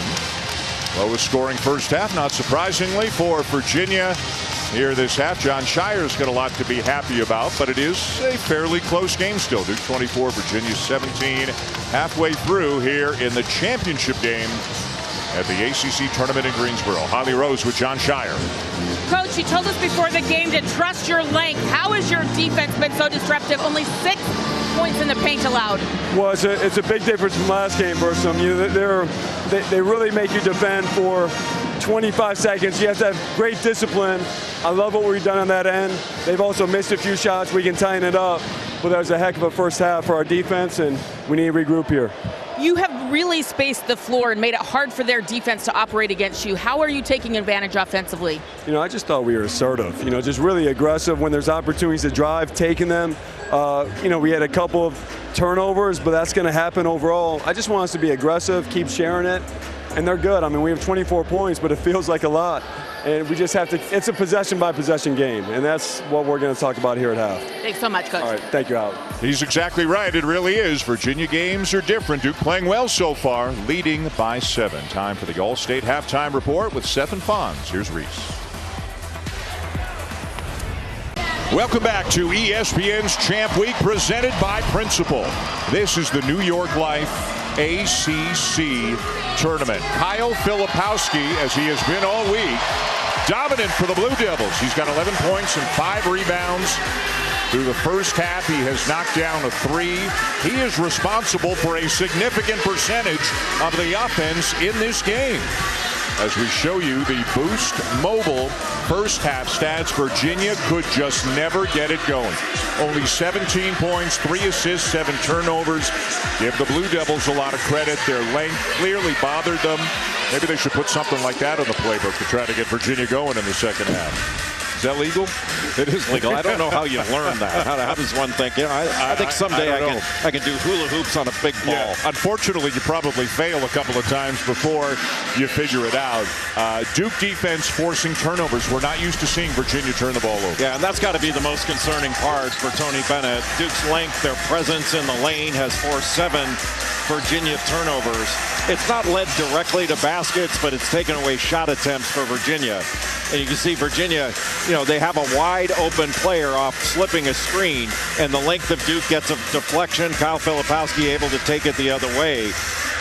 Lowest scoring first half, not surprisingly, for Virginia here this half. John Shire's got a lot to be happy about, but it is a fairly close game still. Duke 24, Virginia 17, halfway through here in the championship game at the ACC tournament in Greensboro. Holly Rose with John Shire. Coach, you told us before the game to trust your length. How has your defense been so disruptive? Only 6 points in the paint allowed. Well, it's a big difference from last game versus them. They really make you defend for 25 seconds. You have to have great discipline. I love what we've done on that end. They've also missed a few shots. We can tighten it up. But that was a heck of a first half for our defense, and we need to regroup here. You have really spaced the floor and made it hard for their defense to operate against you. How are you taking advantage offensively? You know, I just thought we were assertive. You know, just really aggressive when there's opportunities to drive, taking them. You know, we had a couple of turnovers, but that's going to happen overall. I just want us to be aggressive, keep sharing it, and they're good. I mean, we have 24 points, but it feels like a lot. And we just have to, it's a possession-by-possession game, and that's what we're going to talk about here at half. Thanks so much, Coach. All right, thank you, Al. He's exactly right. It really is. Virginia games are different. Duke playing well so far, leading by 7. Time for the All-State Halftime Report with Seth and Fonz. Here's Reese. Welcome back to ESPN's Champ Week, presented by Principal. This is the New York Life ACC tournament. Kyle Filipowski, as he has been all week, dominant for the Blue Devils. He's got 11 points and 5 rebounds. Through the first half, he has knocked down a 3. He is responsible for a significant percentage of the offense in this game. As we show you the Boost Mobile first half stats, Virginia could just never get it going. Only 17 points, 3 assists, 7 turnovers. Give the Blue Devils a lot of credit. Their length clearly bothered them. Maybe they should put something like that on the playbook to try to get Virginia going in the second half. Is that legal? It is legal. I don't know how you learn that. How does one think? You know, I think someday I can do hula hoops on a big ball. Yeah, unfortunately, you probably fail a couple of times before you figure it out. Duke defense forcing turnovers. We're not used to seeing Virginia turn the ball over. Yeah, and that's got to be the most concerning part for Tony Bennett. Duke's length, their presence in the lane has forced 7 Virginia turnovers. It's not led directly to baskets, but it's taken away shot attempts for Virginia. And you can see Virginia, you know, they have a wide open player off slipping a screen, and the length of Duke gets a deflection. Kyle Filipowski able to take it the other way.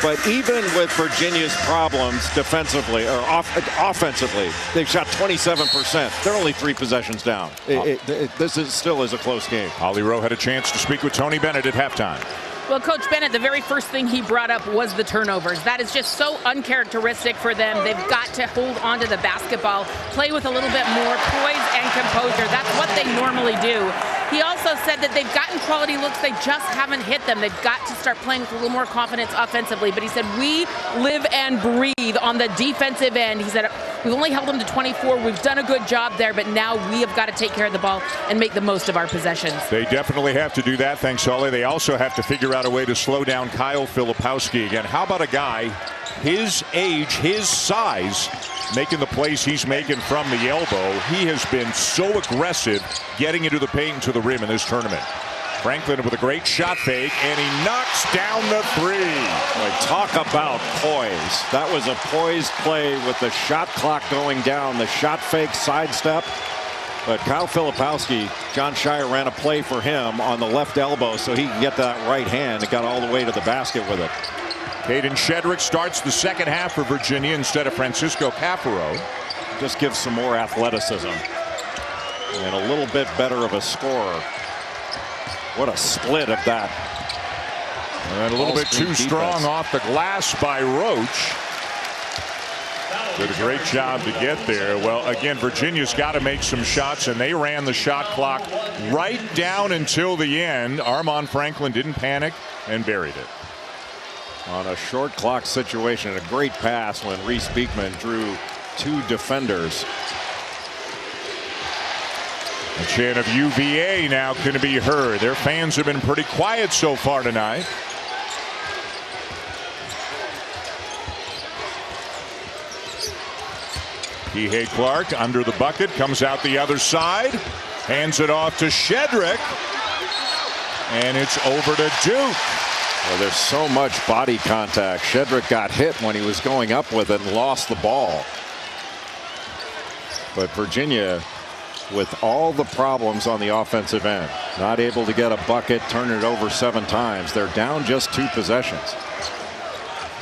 But even with Virginia's problems defensively or offensively, they've shot 27%. They're only 3 possessions down. This still is a close game. Holly Rowe had a chance to speak with Tony Bennett at halftime. Well, Coach Bennett, the very first thing he brought up was the turnovers. That is just so uncharacteristic for them. They've got to hold on to the basketball, play with a little bit more poise and composure. That's what they normally do. He also said that they've gotten quality looks, they just haven't hit them. They've got to start playing with a little more confidence offensively. But he said, we live and breathe on the defensive end. He said, we've only held them to 24. We've done a good job there, but now we have got to take care of the ball and make the most of our possessions. They definitely have to do that. Thanks, Holly. They also have to figure out a way to slow down Kyle Filipowski again. How about a guy his age, his size, making the plays he's making from the elbow? He has been so aggressive getting into the paint and to the rim in this tournament. Franklin with a great shot fake, and he knocks down the 3. Boy, talk about poise. That was a poised play with the shot clock going down. The shot fake sidestep. But Kyle Filipowski, John Shire ran a play for him on the left elbow so he can get that right hand. It got all the way to the basket with it. Caden Shedrick starts the second half for Virginia instead of Francisco Caffaro. Just gives some more athleticism and a little bit better of a scorer. What a split of that. And a little bit too strong off the glass by Roach. Did a great job to get there. Well, again, Virginia's got to make some shots, and they ran the shot clock right down until the end. Armon Franklin didn't panic and buried it. On a short clock situation, a great pass when Reese Beekman drew 2 defenders. The chant of UVA now can be heard. Their fans have been pretty quiet so far tonight. Kihei Clark under the bucket, comes out the other side, hands it off to Shedrick, and it's over to Duke. Well, there's so much body contact. Shedrick got hit when he was going up with it and lost the ball. But Virginia, with all the problems on the offensive end, not able to get a bucket, turn it over 7 times. They're down just 2 possessions.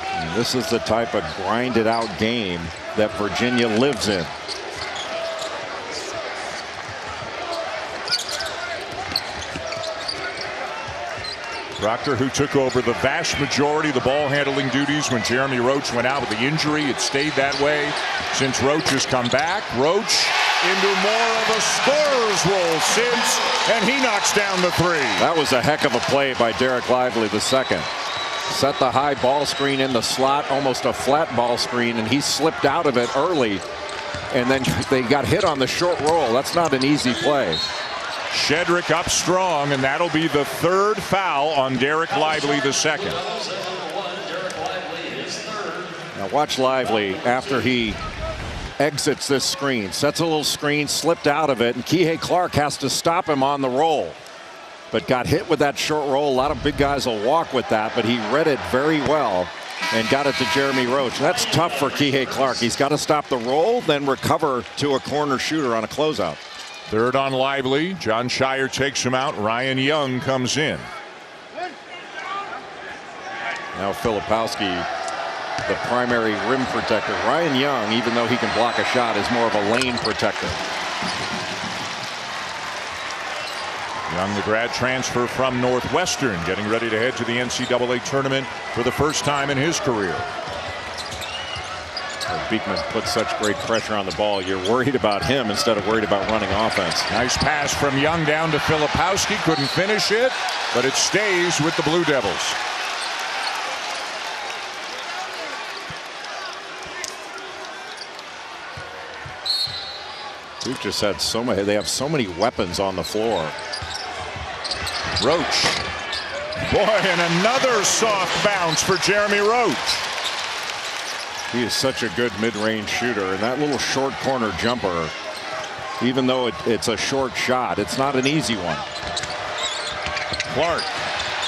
And this is the type of grinded out game that Virginia lives in. Proctor, who took over the vast majority of the ball handling duties when Jeremy Roach went out with the injury. It stayed that way since Roach has come back. Roach into more of a scorer's role since, and he knocks down the 3. That was a heck of a play by Derek Lively the second. Set the high ball screen in the slot, almost a flat ball screen, and he slipped out of it early. And then they got hit on the short roll. That's not an easy play. Shedrick up strong, and that'll be the 3rd foul on Derek Lively the second. Now watch Lively after he exits this screen. Sets a little screen, slipped out of it, and Kihei Clark has to stop him on the roll. But got hit with that short roll. A lot of big guys will walk with that, but he read it very well and got it to Jeremy Roach. That's tough for Kihei Clark. He's got to stop the roll, then recover to a corner shooter on a closeout. 3rd on Lively. John Shire takes him out. Ryan Young comes in. Now Filipowski, the primary rim protector. Ryan Young, even though he can block a shot, is more of a lane protector. Young, the grad transfer from Northwestern, getting ready to head to the NCAA tournament for the first time in his career. Beekman puts such great pressure on the ball. You're worried about him instead of worried about running offense. Nice pass from Young down to Filipowski. Couldn't finish it, but it stays with the Blue Devils. Duke just had so many. They have so many weapons on the floor. Roach. Boy, and another soft bounce for Jeremy Roach. He is such a good mid-range shooter, and that little short corner jumper, even though it's a short shot, it's not an easy one. Clark,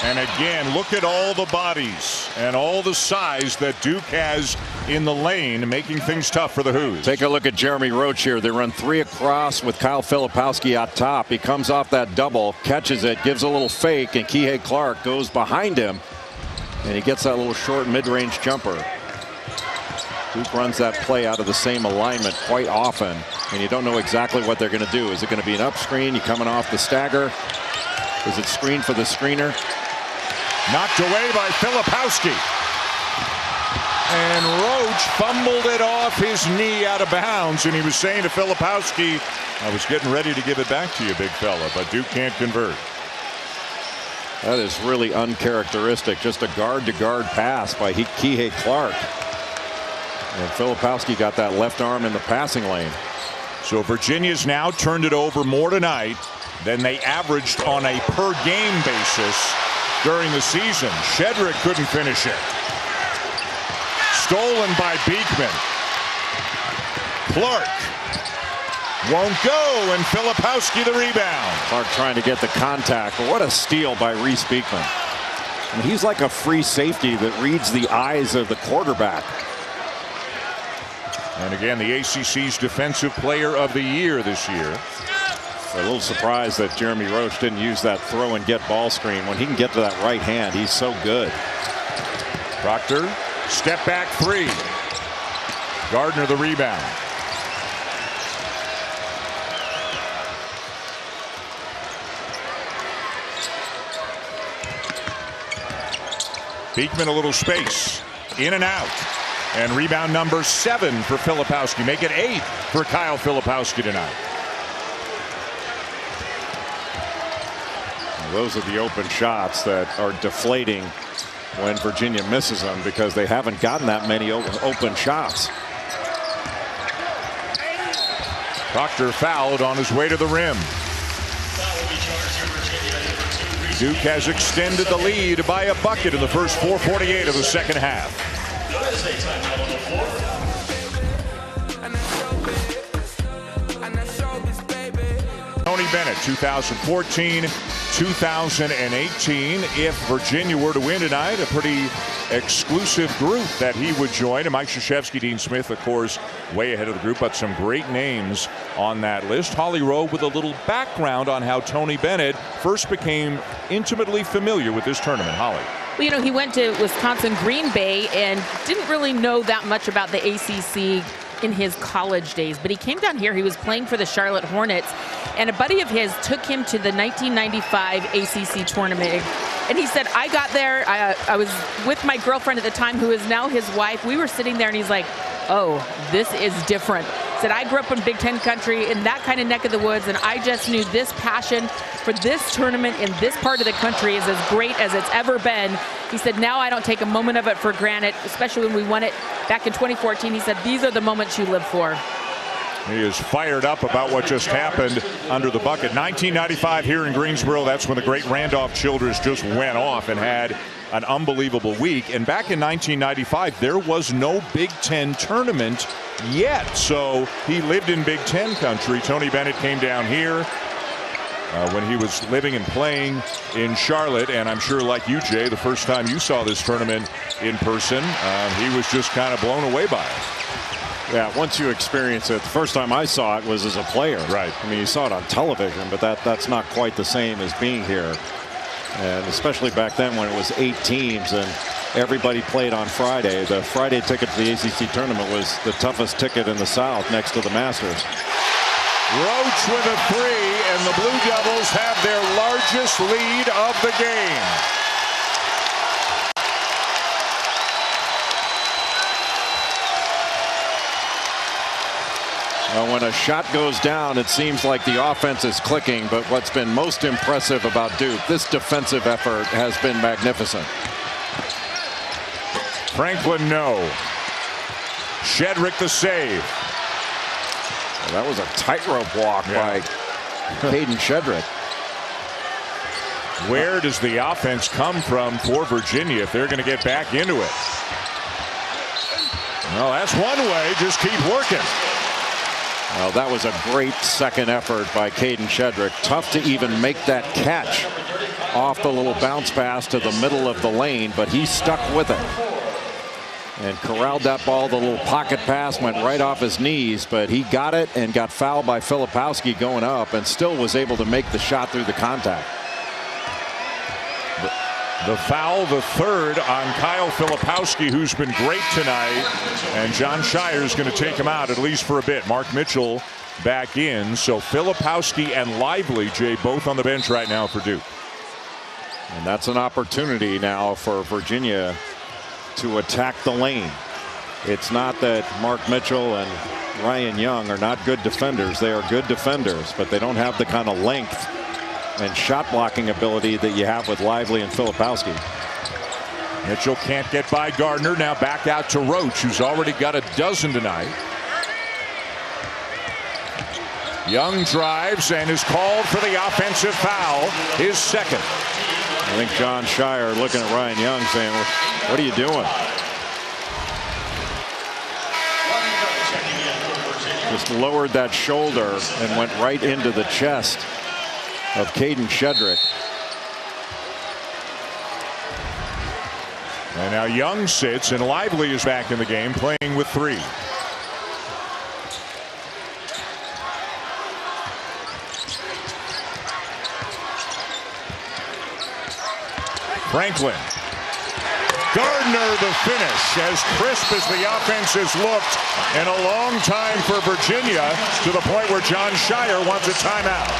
and again, look at all the bodies and all the size that Duke has in the lane, making things tough for the Hoos. Take a look at Jeremy Roach here. They run 3 across with Kyle Filipowski out top. He comes off that double, catches it, gives a little fake, and Kihei Clark goes behind him, and he gets that little short mid-range jumper. Duke runs that play out of the same alignment quite often, and you don't know exactly what they're going to do. Is it going to be an up screen? You coming off the stagger? Is it screen for the screener? Knocked away by Filipowski. And Roach fumbled it off his knee out of bounds, and he was saying to Filipowski, I was getting ready to give it back to you, big fella, but Duke can't convert. That is really uncharacteristic. Just a guard-to-guard pass by Kihei Clark. And Filipowski got that left arm in the passing lane. So Virginia's now turned it over more tonight than they averaged on a per-game basis during the season. Shedrick couldn't finish it. Stolen by Beekman. Clark won't go, and Filipowski the rebound. Clark trying to get the contact, but what a steal by Reese Beekman. I mean, he's like a free safety that reads the eyes of the quarterback. And again, the ACC's Defensive Player of the Year this year. A little surprised that Jeremy Roach didn't use that throw and get ball screen. When he can get to that right hand, he's so good. Proctor, step back three. Gardner the rebound. Beekman a little space. In and out. And rebound number 7 for Filipowski. Make it 8 for Kyle Filipowski tonight. Those are the open shots that are deflating when Virginia misses them, because they haven't gotten that many open shots. Proctor fouled on his way to the rim. Duke has extended the lead by a bucket in the first 4:48 of the second half. Tony Bennett, 2014, 2018. If Virginia were to win tonight, a pretty exclusive group that he would join. And Mike Krzyzewski, Dean Smith, of course, way ahead of the group, but some great names on that list. Holly Rowe with a little background on how Tony Bennett first became intimately familiar with this tournament. Holly. Well, you know, he went to Wisconsin Green Bay and didn't really know that much about the ACC in his college days, but he came down here. He was playing for the Charlotte Hornets, and a buddy of his took him to the 1995 ACC tournament. And he said, I got there, I was with my girlfriend at the time, who is now his wife. We were sitting there, and he's like, oh, this is different. Said, I grew up in Big Ten country, in that kind of neck of the woods, and I just knew this passion for this tournament in this part of the country is as great as it's ever been. He said, now I don't take a moment of it for granted, especially when we won it back in 2014. He said, these are the moments you live for. He is fired up about what just happened under the bucket. 1995 here in Greensboro, that's when the great Randolph Childress just went off and had an unbelievable week. And back in 1995, there was no Big Ten tournament yet. So he lived in Big Ten country. Tony Bennett came down here when he was living and playing in Charlotte. And I'm sure, like you, Jay, the first time you saw this tournament in person, he was just kind of blown away by it. Yeah, once you experience it, the first time I saw it was as a player. Right. I mean, you saw it on television, but that's not quite the same as being here. And especially back then when it was 8 teams and everybody played on Friday. The Friday ticket to the ACC tournament was the toughest ticket in the South next to the Masters. Roach with a 3, and the Blue Devils have their largest lead of the game. Well, when a shot goes down, it seems like the offense is clicking, but what's been most impressive about Duke, this defensive effort has been magnificent. Franklin, no. Shedrick the save. Well, that was a tightrope walk by Caden Shedrick. Where does the offense come from for Virginia if they're going to get back into it? Well, that's one way. Just keep working. Well, that was a great second effort by Caden Shedrick. Tough to even make that catch off the little bounce pass to the middle of the lane, but he stuck with it and corralled that ball. The little pocket pass went right off his knees, but he got it and got fouled by Filipowski going up and still was able to make the shot through the contact. The foul, the third on Kyle Filipowski, who's been great tonight. And John Shire's going to take him out, at least for a bit. Mark Mitchell back in. So Filipowski and Lively, Jay, both on the bench right now for Duke. And that's an opportunity now for Virginia to attack the lane. It's not that Mark Mitchell and Ryan Young are not good defenders. They are good defenders, but they don't have the kind of length and shot blocking ability that you have with Lively and Filipowski. Mitchell can't get by Gardner. Now back out to Roach, who's already got a dozen tonight. Young drives and is called for the offensive foul, his second. I think John Shire looking at Ryan Young saying, what are you doing? Just lowered that shoulder and went right into the chest of Caden Shedrick. And now Young sits, and Lively is back in the game, playing with 3. Franklin. Gardner the finish, as crisp as the offense has looked in a long time for Virginia, to the point where John Shire wants a timeout.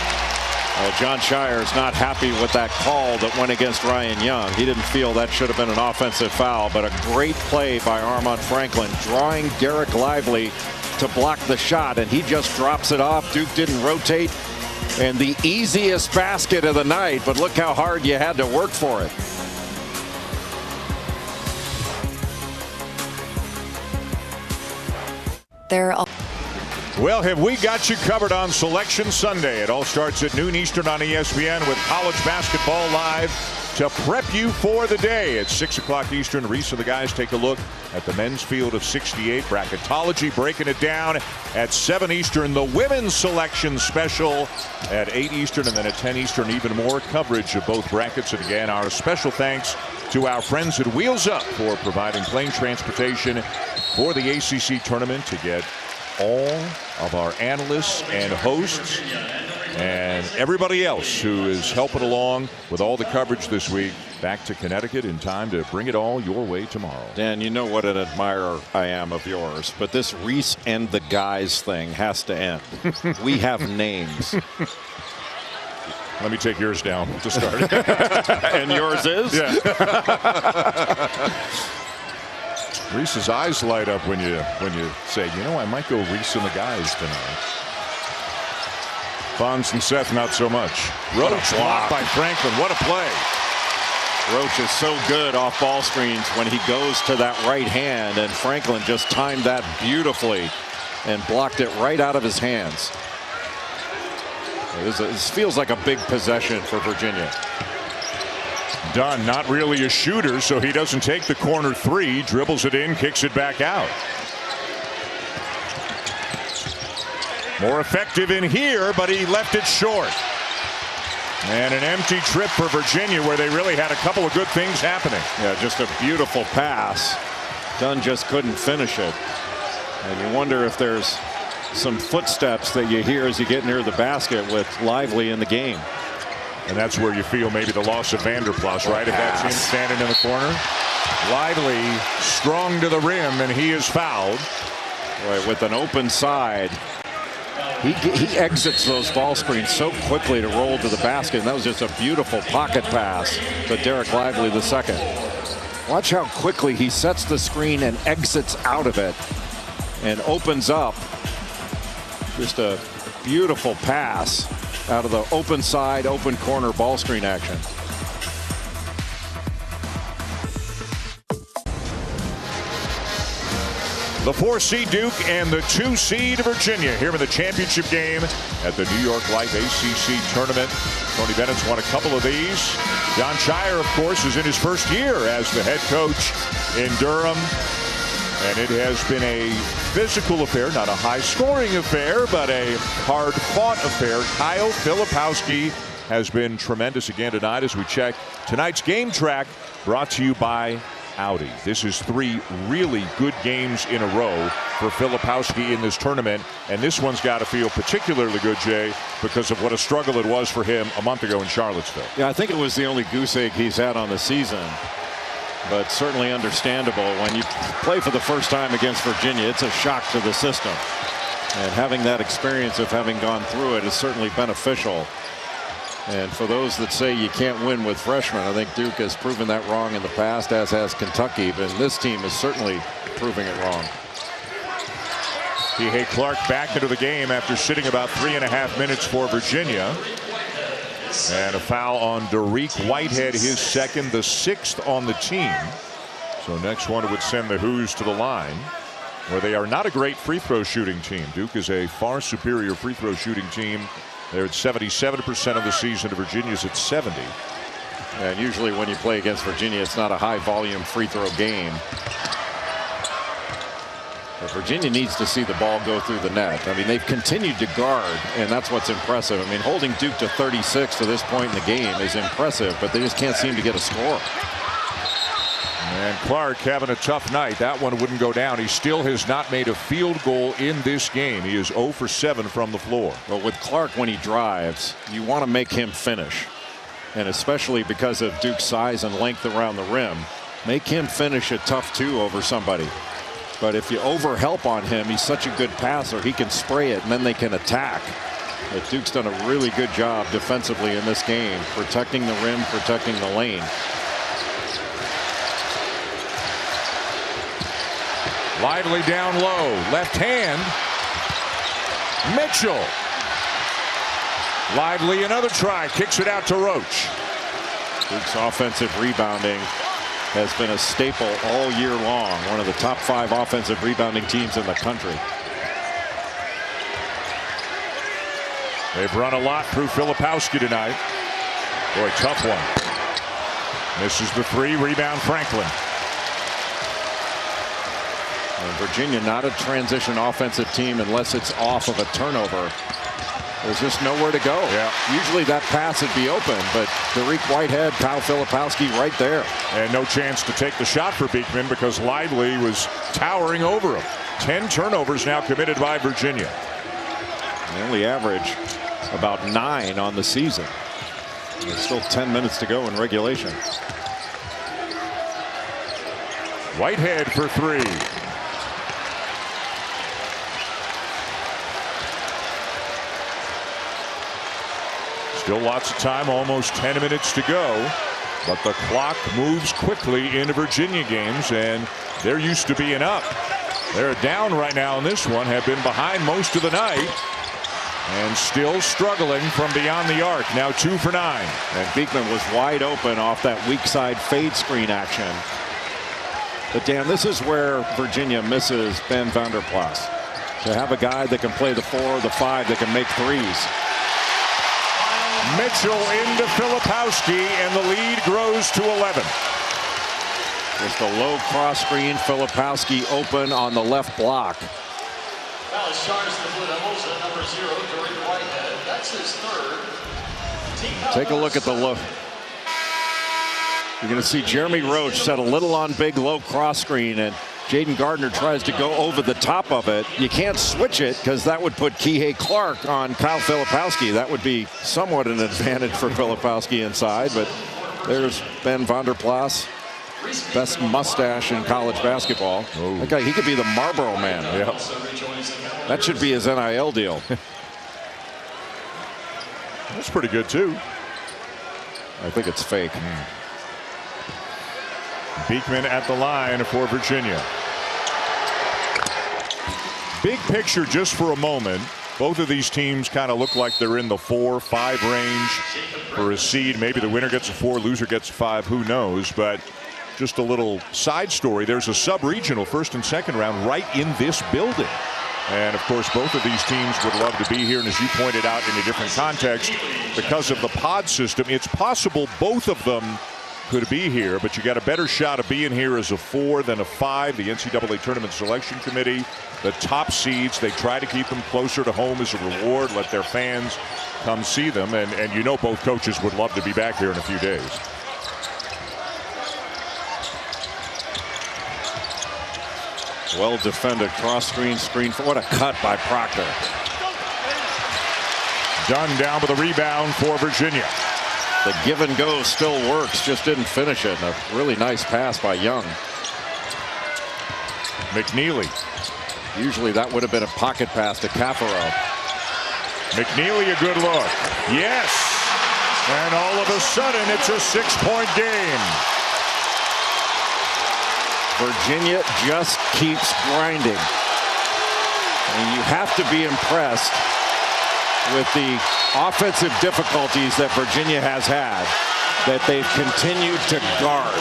Well, John Shire is not happy with that call that went against Ryan Young. He didn't feel that should have been an offensive foul, but a great play by Armand Franklin, drawing Derek Lively to block the shot, and he just drops it off. Duke didn't rotate, and the easiest basket of the night, but look how hard you had to work for it. Well, have we got you covered on Selection Sunday? It all starts at noon Eastern on ESPN with college basketball live to prep you for the day. At 6 o'clock Eastern, Reese and the guys take a look at the men's field of 68. Bracketology breaking it down at 7 Eastern. The women's selection special at 8 Eastern, and then at 10 Eastern, even more coverage of both brackets. And again, our special thanks to our friends at Wheels Up for providing plane transportation for the ACC tournament to get all of our analysts and hosts and everybody else who is helping along with all the coverage this week back to Connecticut in time to bring it all your way tomorrow. Dan, you know what an admirer I am of yours, but this Reese and the guys thing has to end. We have names. Let me take yours down to start. And yours is? Yeah. Reese's eyes light up when you say, you know, I might go Reese and the guys tonight. Fonz and Seth, not so much. Roach blocked by Franklin. What a play. Roach is so good off ball screens when he goes to that right hand, and Franklin just timed that beautifully and blocked it right out of his hands. This feels like a big possession for Virginia. Dunn, not really a shooter, so he doesn't take the corner three, dribbles it in, kicks it back out. More effective in here, but he left it short. And an empty trip for Virginia, where they really had a couple of good things happening. Yeah, just a beautiful pass. Dunn just couldn't finish it. And you wonder if there's some footsteps that you hear as you get near the basket with Lively in the game. And that's where you feel maybe the loss of Vanderplas, right? If that's him standing in the corner. Lively strong to the rim, and he is fouled. Boy, with an open side, he exits those ball screens so quickly to roll to the basket, and that was just a beautiful pocket pass to Derek Lively II. Watch how quickly he sets the screen and exits out of it and opens up. Just a beautiful pass out of the open side, open corner ball screen action. The 4 seed Duke and the 2 seed Virginia here in the championship game at the New York Life ACC tournament. Tony Bennett's won a couple of these. John Shire, of course, is in his first year as the head coach in Durham. And it has been a physical affair, not a high-scoring affair, but a hard-fought affair. Kyle Filipowski has been tremendous again tonight as we check tonight's game track, brought to you by Audi. This is 3 really good games in a row for Filipowski in this tournament, and this one's got to feel particularly good, Jay, because of what a struggle it was for him a month ago in Charlottesville. Yeah, I think it was the only goose egg he's had on the season. But certainly understandable. When you play for the first time against Virginia, it's a shock to the system. And having that experience of having gone through it is certainly beneficial. And for those that say you can't win with freshmen, I think Duke has proven that wrong in the past, as has Kentucky. But this team is certainly proving it wrong. T.J. Clark back into the game after sitting about 3.5 minutes for Virginia. And a foul on Derek Whitehead, his second, the 6th on the team. So next one would send the Hoos to the line, where they are not a great free throw shooting team. Duke is a far superior free throw shooting team. They're at 77% of the season to Virginia's at 70. And usually when you play against Virginia, it's not a high volume free throw game. But Virginia needs to see the ball go through the net. I mean, they've continued to guard, and that's what's impressive. I mean, holding Duke to 36 to this point in the game is impressive, but they just can't seem to get a score. And Clark having a tough night. That one wouldn't go down. He still has not made a field goal in this game. He is 0 for 7 from the floor. But with Clark, when he drives, you want to make him finish. and especially because of Duke's size and length around the rim, make him finish a tough 2 over somebody. But if you overhelp on him, he's such a good passer, he can spray it and then they can attack. But Duke's done a really good job defensively in this game, protecting the rim, protecting the lane. Lively down low, left hand. Mitchell. Lively, another try, kicks it out to Roach. Duke's offensive rebounding has been a staple all year long. One of the top 5 offensive rebounding teams in the country. They've run a lot through Filipowski tonight. Boy, tough one. Misses the 3, rebound Franklin. And Virginia not a transition offensive team unless it's off of a turnover. There's just nowhere to go. Yeah. Usually that pass would be open, but Derek Whitehead, Kyle Filipowski right there. And no chance to take the shot for Beekman because Lively was towering over him. 10 turnovers now committed by Virginia. They only average about 9 on the season. There's still 10 minutes to go in regulation. Whitehead for 3. Still lots of time, almost 10 minutes to go. But the clock moves quickly into Virginia games, and they're used to being up. They're down right now in this one, have been behind most of the night, and still struggling from beyond the arc. Now 2 for 9. And Beekman was wide open off that weak side fade screen action. But Dan, this is where Virginia misses Ben Vanderplas. To have a guy that can play the 4 or the 5 that can make threes. Mitchell into Filipowski, and the lead grows to 11. Just a low cross screen. Filipowski open on the left block. Take a look at the look. You're going to see Jeremy Roach set a little on big low cross screen, and Jaden Gardner tries to go over the top of it. You can't switch it because that would put Kihei Clark on Kyle Filipowski. That would be somewhat an advantage for Filipowski inside, but there's Ben Vanderplas. Best mustache in college basketball. Ooh. That guy, he could be the Marlboro Man. Yep. That should be his NIL deal. That's pretty good too. I think it's fake. Beekman at the line for Virginia. Big picture just for a moment. Both of these teams kind of look like they're in the 4-5 range for a seed. Maybe the winner gets a 4, loser gets a 5, who knows. But just a little side story. There's a sub-regional first and second round right in this building. And of course, both of these teams would love to be here. And as you pointed out in a different context, because of the pod system, it's possible both of them could be here, but you got a better shot of being here as a 4 than a 5. The NCAA Tournament Selection Committee, the top seeds, they try to keep them closer to home as a reward, let their fans come see them, and you know both coaches would love to be back here in a few days. Well defended cross screen, what a cut by Proctor. Dunn down with a rebound for Virginia. The give and go still works, just didn't finish it. A really nice pass by Young. McNeely. Usually that would have been a pocket pass to Cafaro. McNeely, a good look. Yes. And all of a sudden it's a 6-point game. Virginia just keeps grinding. And you have to be impressed with the offensive difficulties that Virginia has had, that they've continued to guard.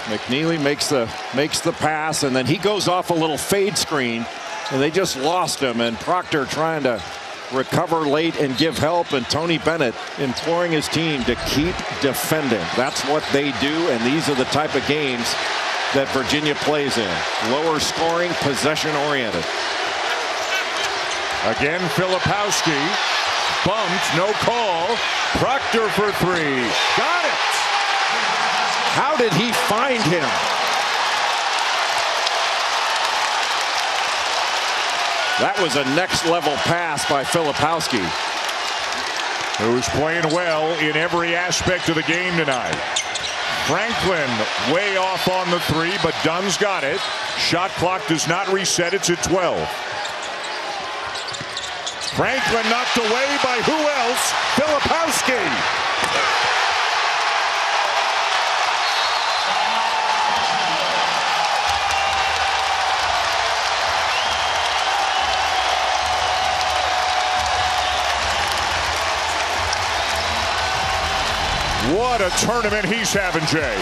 McNeely makes the pass, and then he goes off a little fade screen, and they just lost him. And Proctor trying to recover late and give help, and Tony Bennett imploring his team to keep defending. That's what they do, and these are the type of games that Virginia plays in. Lower scoring, possession oriented. Again, Filipowski bumped, no call. Proctor for 3. Got it. How did he find him? That was a next-level pass by Filipowski. Who's playing well in every aspect of the game tonight. Franklin way off on the three, but Dunn's got it. Shot clock does not reset. It's at 12. Franklin knocked away by who else? Filipowski. What a tournament he's having, Jay.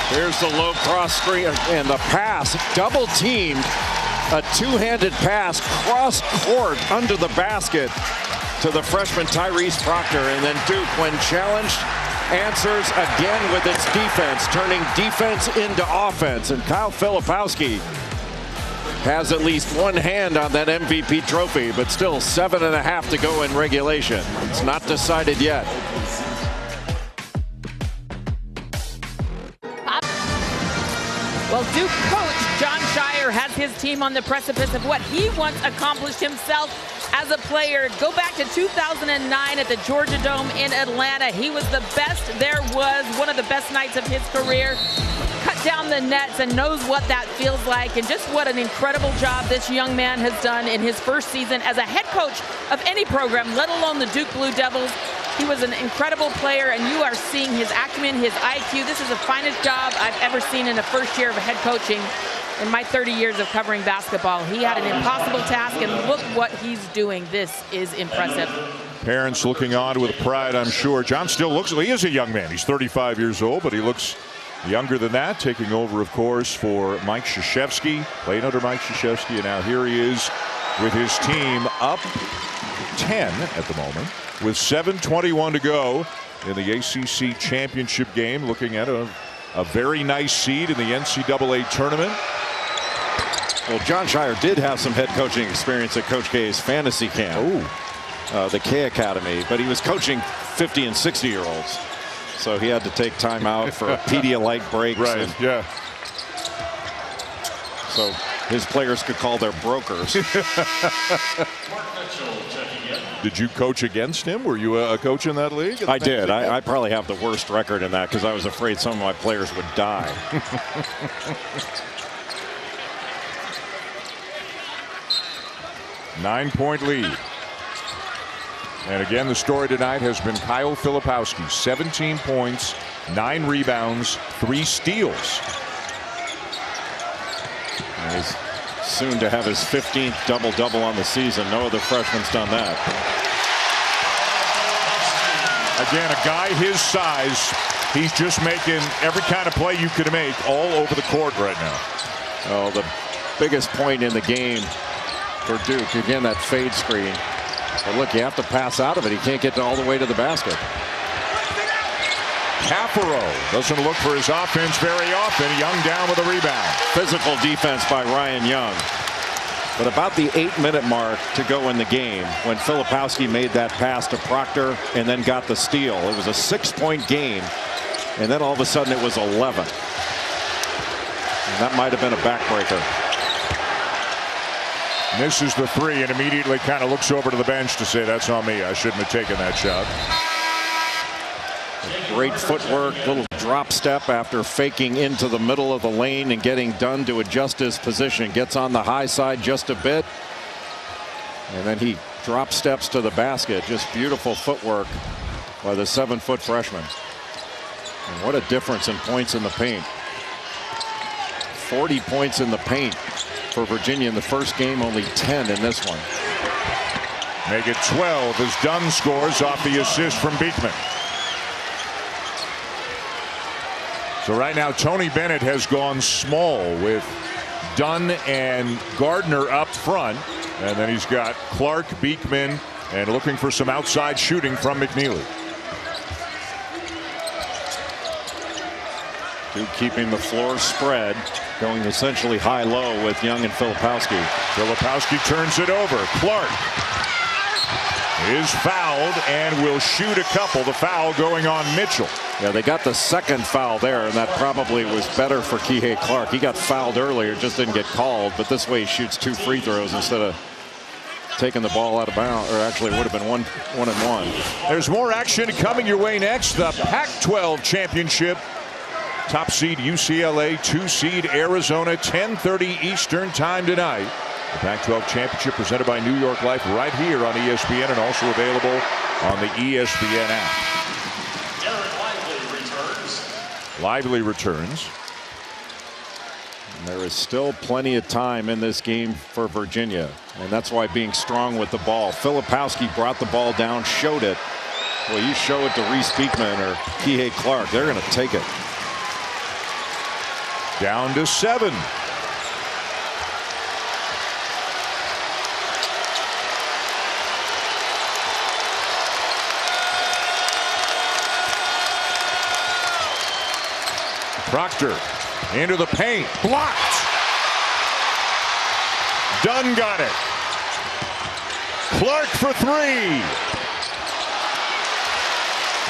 Here's the low cross screen and the pass. Double teamed. A two-handed pass cross court under the basket to the freshman Tyrese Proctor. And then Duke, when challenged, answers again with its defense, turning defense into offense. And Kyle Filipowski has at least one hand on that MVP trophy, but still 7.5 to go in regulation. It's not decided yet. Well, Duke coach Jon Scheyer has his team on the precipice of what he once accomplished himself as a player. Go back to 2009 at the Georgia Dome in Atlanta. He was the best there was, one of the best nights of his career. Cut down the nets and knows what that feels like, and just what an incredible job this young man has done in his first season as a head coach of any program, let alone the Duke Blue Devils. He was an incredible player, and you are seeing his acumen, his IQ. This is the finest job I've ever seen in the first year of head coaching in my 30 years of covering basketball. He had an impossible task, and look what he's doing. This is impressive. Parents looking on with pride, I'm sure. John still looks like he is a young man. He's 35 years old, but he looks younger than that, taking over, of course, for Mike Krzyzewski, playing under Mike Krzyzewski, and now here he is with his team up 10 at the moment, with 7:21 to go in the ACC championship game, looking at a very nice seed in the NCAA tournament. Well, Jon Scheyer did have some head coaching experience at Coach K's fantasy camp, the K Academy, but he was coaching 50 and 60-year-olds. So he had to take time out for Pedialyte breaks. Right, yeah. So his players could call their brokers. Did you coach against him? Were you a coach in that league? I did. I probably have the worst record in that because I was afraid some of my players would die. Nine-point lead. And again, the story tonight has been Kyle Filipowski, 17 points, 9 rebounds, 3 steals. And he's soon to have his 15th double-double on the season. No other freshman's done that. Again, a guy his size, he's just making every kind of play you could make all over the court right now. Oh, the biggest point in the game for Duke. Again, that fade screen. But look, you have to pass out of it. He can't get all the way to the basket. Caffaro doesn't look for his offense very often. Young down with a rebound. Physical defense by Ryan Young. But about the 8-minute mark to go in the game when Filipowski made that pass to Proctor and then got the steal. It was a 6-point game, and then all of a sudden it was 11. And that might have been a backbreaker. Misses the three and immediately kind of looks over to the bench to say, that's on me. I shouldn't have taken that shot. Great footwork, little drop step after faking into the middle of the lane and getting Dunn to adjust his position. Gets on the high side just a bit. And then he drop steps to the basket. Just beautiful footwork by the 7-foot freshman. And what a difference in points in the paint. 40 points in the paint for Virginia in the first game, only 10 in this one. Make it 12 as Dunn scores off the assist from Beekman. So right now Tony Bennett has gone small with Dunn and Gardner up front, and then he's got Clark, Beekman, and looking for some outside shooting from McNeely. Duke keeping the floor spread, going essentially high-low with Young and Filipowski. Filipowski turns it over. Clark. is fouled and will shoot a couple. The foul going on Mitchell. Yeah, they got the second foul there, and that probably was better for Kihei Clark. He got fouled earlier, just didn't get called, but this way he shoots 2 free throws instead of taking the ball out of bounds, or actually it would have been one and one. There's more action coming your way next. The Pac-12 championship. Top seed UCLA, 2 seed Arizona, 10:30 Eastern time tonight. The Pac-12 championship presented by New York Life right here on ESPN and also available on the ESPN app. Lively returns. And there is still plenty of time in this game for Virginia, and that's why being strong with the ball. Filipowski brought the ball down, showed it. Well, you show it to Reese Beekman or Kihei Clark, they're going to take it. Down to 7. Proctor into the paint. Blocked. Dunn got it. Clark for 3.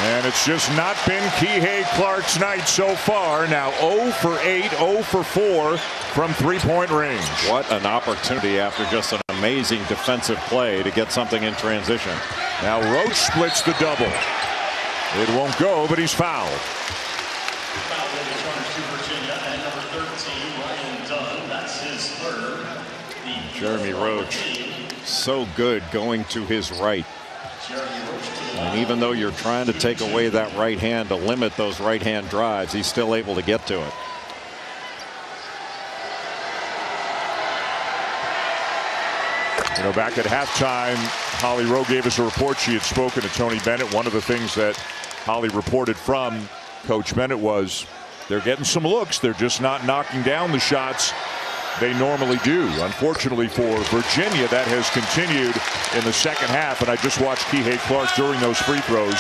And it's just not been Kihei Clark's night so far. Now 0 for 8, 0 for 4 from 3-point range. What an opportunity after just an amazing defensive play to get something in transition. Now Roach splits the double. It won't go, but he's fouled. Jeremy Roach, so good going to his right. And even though you're trying to take away that right hand to limit those right hand drives, he's still able to get to it. You know, back at halftime, Holly Rowe gave us a report. She had spoken to Tony Bennett. One of the things that Holly reported from Coach Bennett was they're getting some looks. They're just not knocking down the shots they normally do. Unfortunately for Virginia, that has continued in the second half. And I just watched Kihei Clark during those free throws,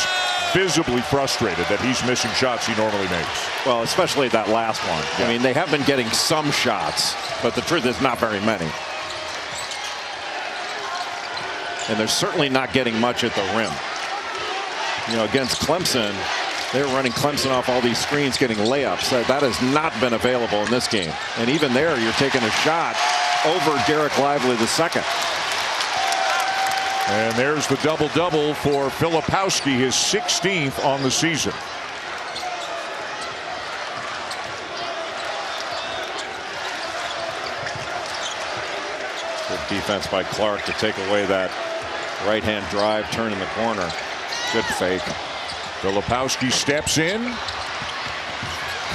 visibly frustrated that he's missing shots he normally makes. Well, especially that last one. Yeah. I mean, they have been getting some shots, but the truth is not very many. And they're certainly not getting much at the rim. You know, against Clemson, they're running Clemson off all these screens, getting layups. That has not been available in this game. And even there, you're taking a shot over Derek Lively II. And there's the double-double for Filipowski, his 16th on the season. Good defense by Clark to take away that right-hand drive, turn in the corner. Good fake. Filipowski steps in.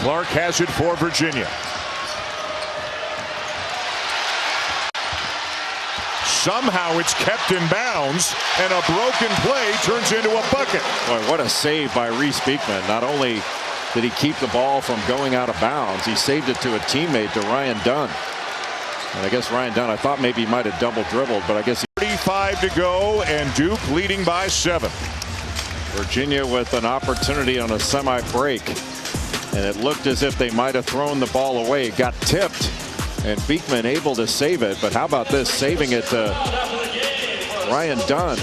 Clark has it for Virginia. Somehow it's kept in bounds, and a broken play turns into a bucket. Boy, what a save by Reese Beekman. Not only did he keep the ball from going out of bounds, he saved it to a teammate, to Ryan Dunn. And I guess Ryan Dunn, I thought maybe he might have double dribbled, but I guess 35 to go, and Duke leading by 7. Virginia with an opportunity on a semi-break, and it looked as if they might have thrown the ball away. It got tipped, and Beekman able to save it. But how about this, saving it to Ryan Dunn.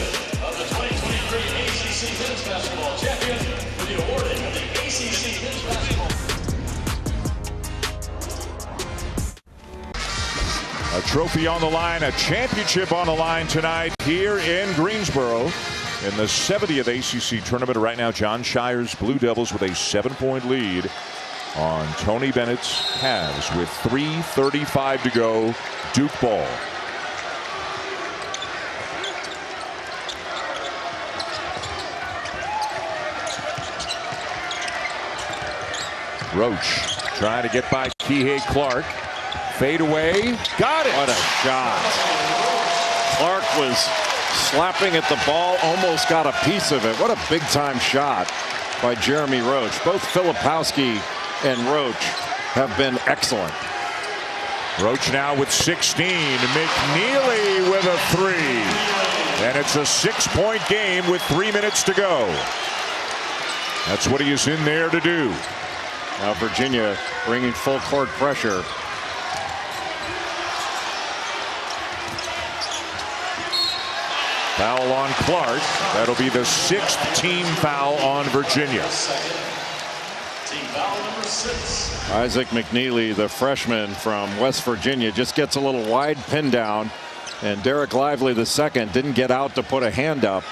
A trophy on the line, a championship on the line tonight here in Greensboro. In the 70th ACC tournament right now, John Shire's Blue Devils with a 7-point lead on Tony Bennett's Cavs with 3:35 to go. Duke ball. Roach trying to get by Kihei Clark. Fade away. Got it. What a shot. Clark was slapping at the ball, almost got a piece of it. What a big time shot by Jeremy Roach. Both Filipowski and Roach have been excellent. Roach now with 16. McNeely with a 3. And it's a 6-point game with 3 minutes to go. That's what he is in there to do. Now Virginia bringing full court pressure. Foul on Clark. That'll be the 6th team foul on Virginia. Isaac McNeely, the freshman from West Virginia, just gets a little wide pin down, and Derek Lively, the second, didn't get out to put a hand up.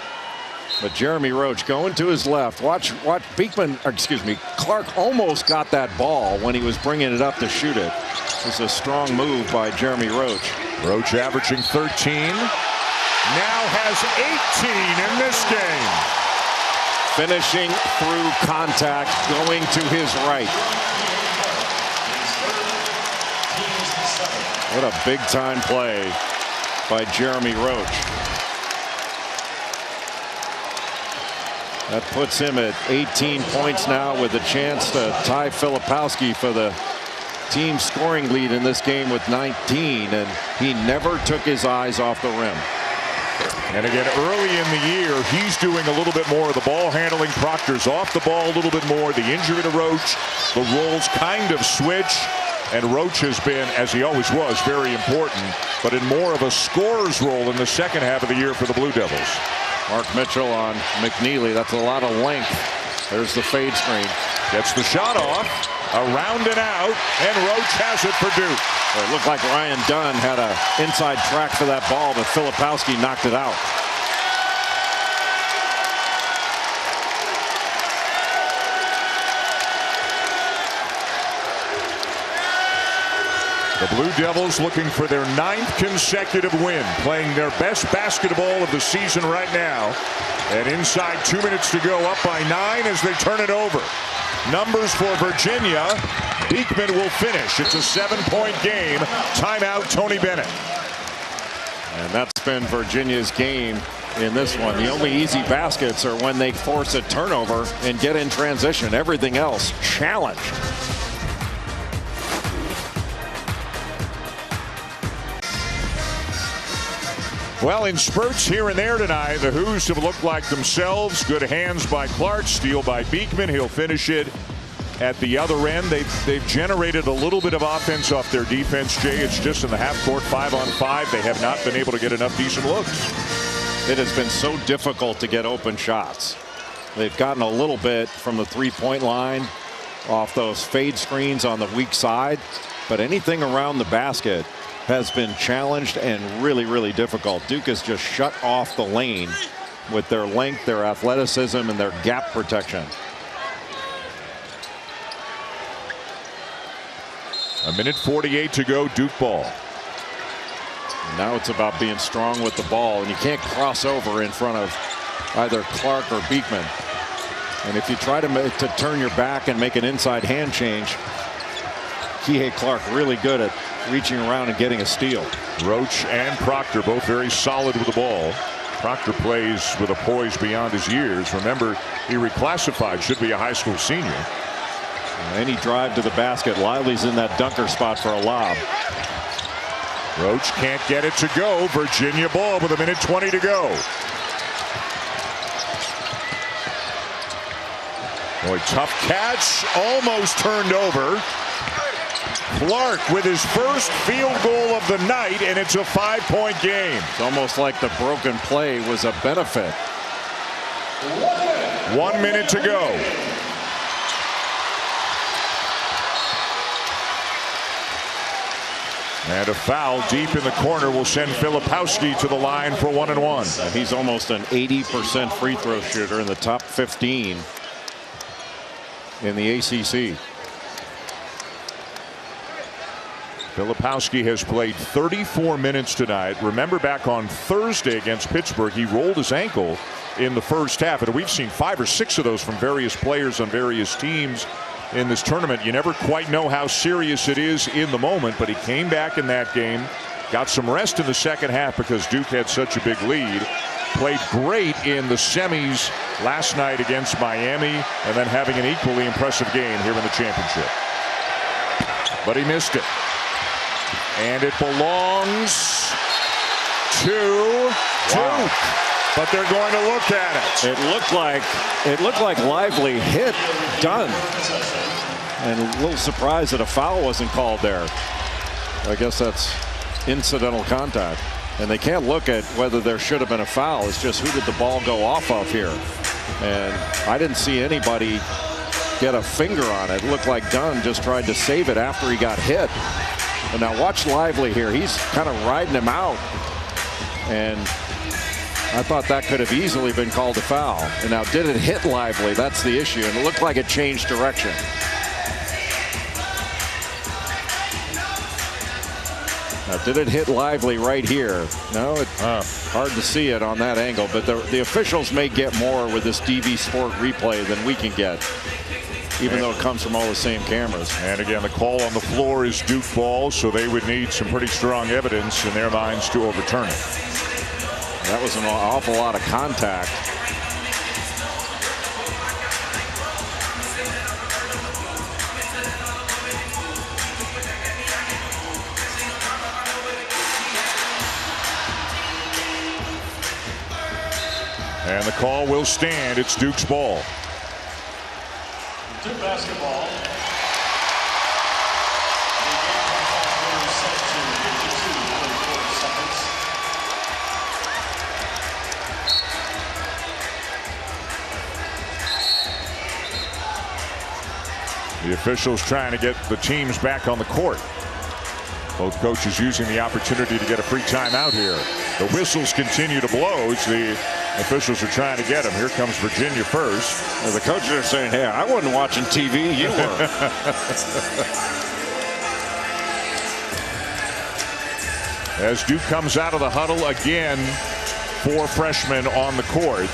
But Jeremy Roach going to his left. Watch Clark almost got that ball when he was bringing it up to shoot it. It's a strong move by Jeremy Roach. Roach averaging 13. Now has 18 in this game. Finishing through contact, going to his right. What a big time play by Jeremy Roach. That puts him at 18 points now, with a chance to tie Filipowski for the team scoring lead in this game with 19, and he never took his eyes off the rim. And again, early in the year, he's doing a little bit more of the ball handling. Proctor's off the ball a little bit more. The injury to Roach, the roles kind of switch. And Roach has been, as he always was, very important, but in more of a scorer's role in the second half of the year for the Blue Devils. Mark Mitchell on McNeely. That's a lot of length. There's the fade screen. Gets the shot off. Around and out, and Roach has it for Duke. It looked like Ryan Dunn had an inside track for that ball, but Filipowski knocked it out. The Blue Devils looking for their 9th consecutive win, playing their best basketball of the season right now. And inside 2 minutes to go, up by 9 as they turn it over. Numbers for Virginia. Beekman will finish. It's a 7-point game. Timeout, Tony Bennett. And that's been Virginia's game in this one. The only easy baskets are when they force a turnover and get in transition. Everything else challenged. Well, in spurts here and there tonight, the Hoos have looked like themselves. Good hands by Clark, steal by Beekman. He'll finish it at the other end. They've generated a little bit of offense off their defense, Jay. It's just in the half court, 5-on-5. They have not been able to get enough decent looks. It has been so difficult to get open shots. They've gotten a little bit from the three-point line off those fade screens on the weak side, but anything around the basket has been challenged and really, really difficult. Duke has just shut off the lane with their length, their athleticism, and their gap protection. A minute 48 to go, Duke ball. Now it's about being strong with the ball, and you can't cross over in front of either Clark or Beekman. And if you try to turn your back and make an inside hand change, Kihei Clark really good at reaching around and getting a steal. Roach and Proctor both very solid with the ball. Proctor plays with a poise beyond his years. Remember, he reclassified, should be a high school senior. Any drive to the basket, Lively's in that dunker spot for a lob. Roach can't get it to go. Virginia ball with a minute 20 to go. Boy, tough catch, almost turned over. Clark with his first field goal of the night, and it's a 5-point game. It's almost like the broken play was a benefit. 1 minute to go. And a foul deep in the corner will send Filipowski to the line for 1-1. And he's almost an 80% free throw shooter, in the top 15 in the ACC. Filipowski has played 34 minutes tonight. Remember, back on Thursday against Pittsburgh, he rolled his ankle in the first half, and we've seen 5 or 6 of those from various players on various teams in this tournament. You never quite know how serious it is in the moment, but he came back in that game, got some rest in the second half because Duke had such a big lead. Played great in the semis last night against Miami, and then having an equally impressive game here in the championship. But he missed it. And it belongs to Duke. But they're going to look at it. It looked like Lively hit Dunn. And a little surprised that a foul wasn't called there. I guess that's incidental contact. And they can't look at whether there should have been a foul. It's just who did the ball go off of here. And I didn't see anybody get a finger on it. It looked like Dunn just tried to save it after he got hit. And now watch Lively here. He's kind of riding him out. And I thought that could have easily been called a foul. And now did it hit Lively? That's the issue. And it looked like it changed direction. Now, did it hit Lively right here? No, it's hard to see it on that angle, but the officials may get more with this DV Sport replay than we can get, even though it comes from all the same cameras. And again, the call on the floor is Duke ball, so they would need some pretty strong evidence in their minds to overturn it. That was an awful lot of contact. And the call will stand. It's Duke's ball. Duke basketball. The officials trying to get the teams back on the court. Both coaches using the opportunity to get a free timeout here. The whistles continue to blow as the officials are trying to get them. Here comes Virginia first. Well, the coaches are saying, hey, I wasn't watching TV. You were. As Duke comes out of the huddle again, 4 freshmen on the court.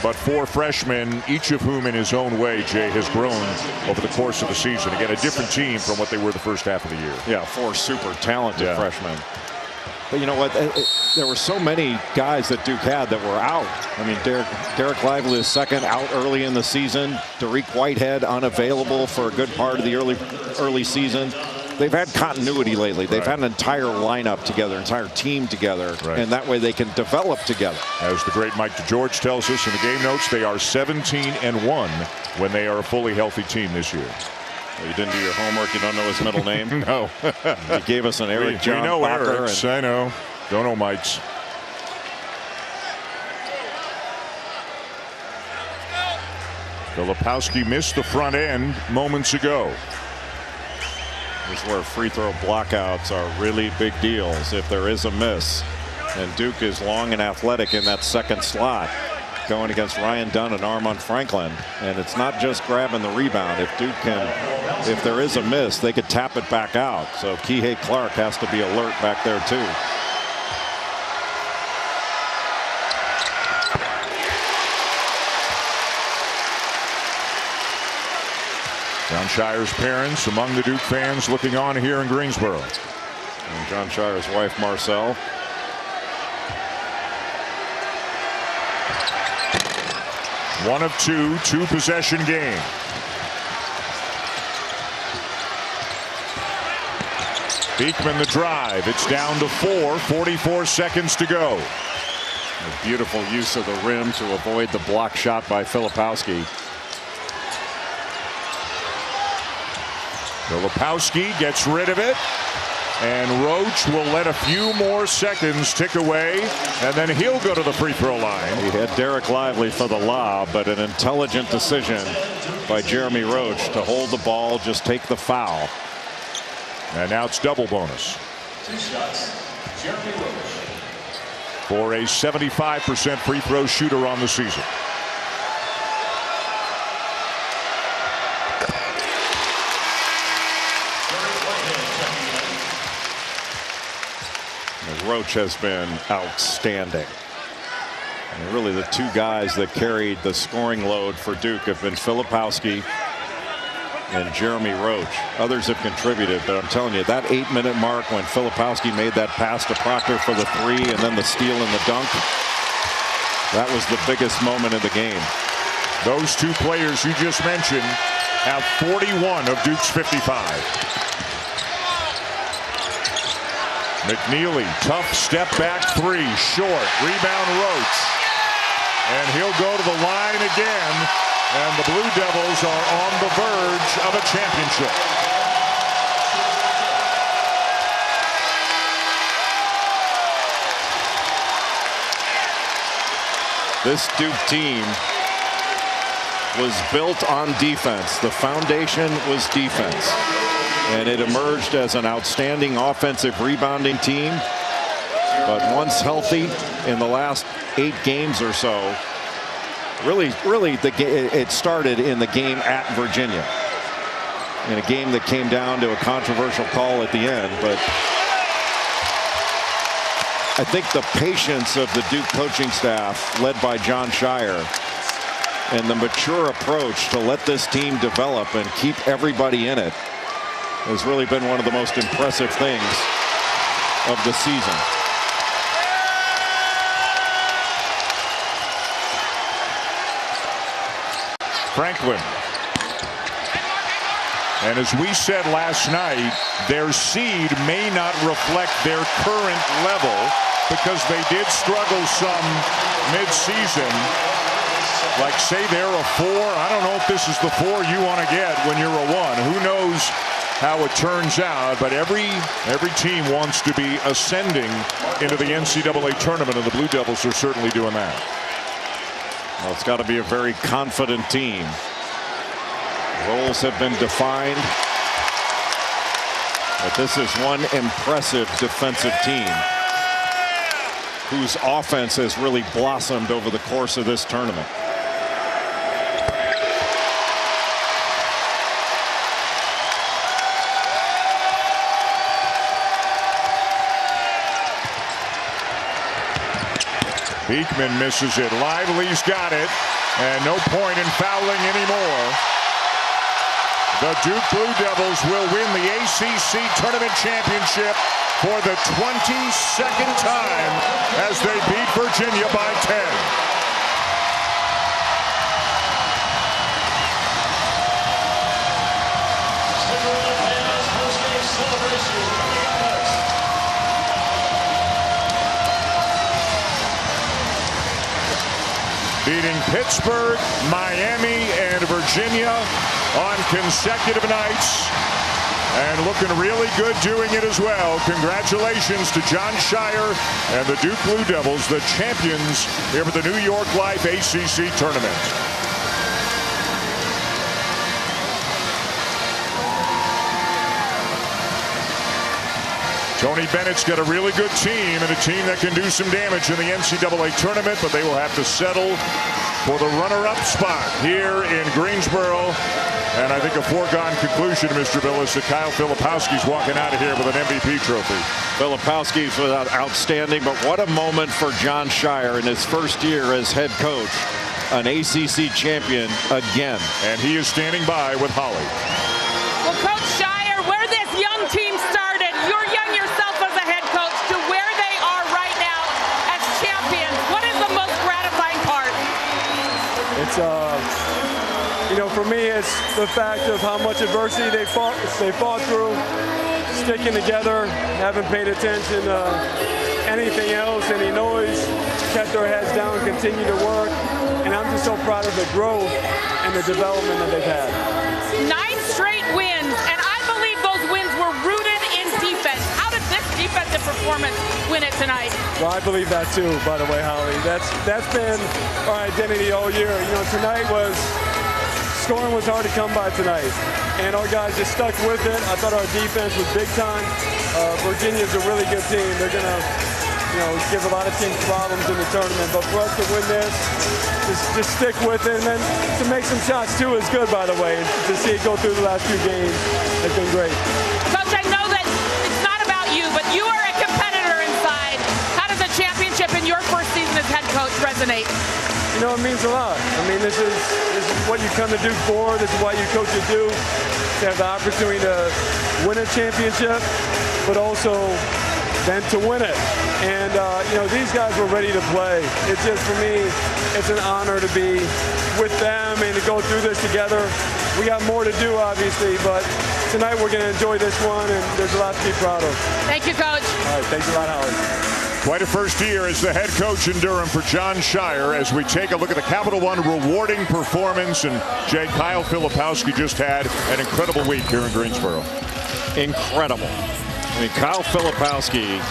But 4 freshmen, each of whom in his own way, Jay, has grown over the course of the season. Again, a different team from what they were the first half of the year. Yeah, 4 super talented freshmen. But you know what? There were so many guys that Duke had that were out. I mean, Derek Lively is second, out early in the season. Dariq Whitehead unavailable for a good part of the early season. They've had continuity lately. They've had an entire lineup together, entire team together, and that way they can develop together. As the great Mike DeGeorge tells us in the game notes, they are 17-1 when they are a fully healthy team this year. Well, you didn't do your homework. You don't know his middle name? No. He gave us an Eric John We know Bacher. Eric's, I know. Don't know Mike's. Filipowski missed the front end moments ago. This is where free throw blockouts are really big deals if there is a miss. And Duke is long and athletic in that second slot, going against Ryan Dunn and Armand Franklin. And it's not just grabbing the rebound. If Duke can, if there is a miss, they could tap it back out. So Kihei Clark has to be alert back there too. John Shire's parents among the Duke fans looking on here in Greensboro. And John Shire's wife, Marcel. One of two possession game. Beekman the drive. It's down to 4, 44 seconds to go. A beautiful use of the rim to avoid the block shot by Filipowski. Filipowski gets rid of it, and Roach will let a few more seconds tick away, and then he'll go to the free throw line. He had Derek Lively for the lob, but an intelligent decision by Jeremy Roach to hold the ball, just take the foul. And now it's double bonus. 2 shots, Jeremy Roach. For a 75% free throw shooter on the season. Roach has been outstanding. And really the 2 guys that carried the scoring load for Duke have been Filipowski and Jeremy Roach. Others have contributed, but I'm telling you, that 8-minute mark when Filipowski made that pass to Proctor for the 3 and then the steal and the dunk, that was the biggest moment in the game. Those 2 players you just mentioned have 41 of Duke's 55. McNeely, tough step back 3, short, rebound Roach. And he'll go to the line again, and the Blue Devils are on the verge of a championship. This Duke team was built on defense. The foundation was defense. And it emerged as an outstanding offensive rebounding team. But once healthy in the last 8 games or so, really it started in the game at Virginia. In a game that came down to a controversial call at the end. But I think the patience of the Duke coaching staff, led by Jon Scheyer, and the mature approach to let this team develop and keep everybody in it has really been one of the most impressive things of the season. Franklin. And as we said last night, their seed may not reflect their current level because they did struggle some mid-season. Like, say they're a 4. I don't know if this is the 4 you want to get when you're a 1. Who knows how it turns out, but every team wants to be ascending into the NCAA tournament, and the Blue Devils are certainly doing that. Well, it's got to be a very confident team. Roles have been defined, but this is one impressive defensive team whose offense has really blossomed over the course of this tournament. Beekman misses it. Lively's got it, and no point in fouling anymore. The Duke Blue Devils will win the ACC Tournament Championship for the 22nd time as they beat Virginia by 10. Beating Pittsburgh, Miami, and Virginia on consecutive nights, and looking really good doing it as well. Congratulations to Jon Scheyer and the Duke Blue Devils, the champions here for the New York Life ACC Tournament. Tony Bennett's got a really good team, and a team that can do some damage in the NCAA tournament, but they will have to settle for the runner-up spot here in Greensboro. And I think a foregone conclusion, Mr. Billis, that Kyle Filipowski's walking out of here with an MVP trophy. Filipowski's was outstanding, but what a moment for Jon Scheyer in his first year as head coach. An ACC champion again. And he is standing by with Holly. Well, Coach Scheyer, where this young team started, you're young yourself as a head coach, to where they are right now as champions. What is the most gratifying part? It's you know, for me, it's the fact of how much adversity they fought through, sticking together, haven't paid attention to anything else, any noise, kept their heads down, continued to work, and I'm just so proud of the growth and the development that they've had. 9 straight wins, and I believe those wins were rooted in defense. How did this defensive performance win it tonight? Well, I believe that too, by the way, Holly. That's been our identity all year. You know, tonight scoring was hard to come by tonight, and our guys just stuck with it. I thought our defense was big time. Virginia's a really good team. They're gonna, give a lot of teams problems in the tournament, but for us to win this, just stick with it, and then to make some shots too is good, by the way. And to see it go through the last few games has been great. Coach, I know that it's not about you, but you are a competitor inside. How does a championship in your first season as head coach resonate? You know, it means a lot. I mean, this is what you come to Duke for. This is why you coach at Duke, to have the opportunity to win a championship, but also then to win it. And, these guys were ready to play. It's just, for me, it's an honor to be with them and to go through this together. We got more to do, obviously, but tonight we're going to enjoy this one, and there's a lot to be proud of. Thank you, Coach. All right, thanks a lot, Holly. Quite a first year as the head coach in Durham for Jon Scheyer, as we take a look at the Capital One rewarding performance. And Jay, Kyle Filipowski just had an incredible week here in Greensboro. Incredible. I mean, Kyle Filipowski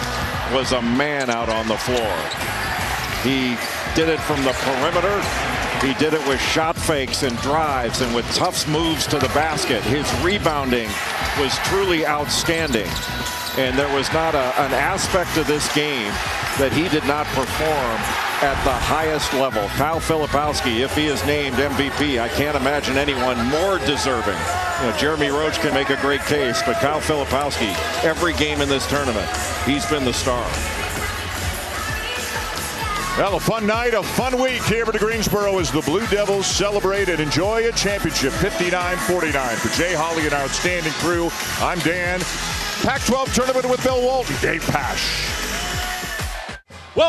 was a man out on the floor. He did it from the perimeter. He did it with shot fakes and drives and with tough moves to the basket. His rebounding was truly outstanding. And there was not an aspect of this game that he did not perform at the highest level. Kyle Filipowski, if he is named MVP, I can't imagine anyone more deserving. Jeremy Roach can make a great case, but Kyle Filipowski, every game in this tournament, he's been the star. Well, a fun night, a fun week here at Greensboro as the Blue Devils celebrate and enjoy a championship 59-49. For Jay Holly and our outstanding crew, I'm Dan. Pac-12 tournament with Bill Walton, Dave Pasch.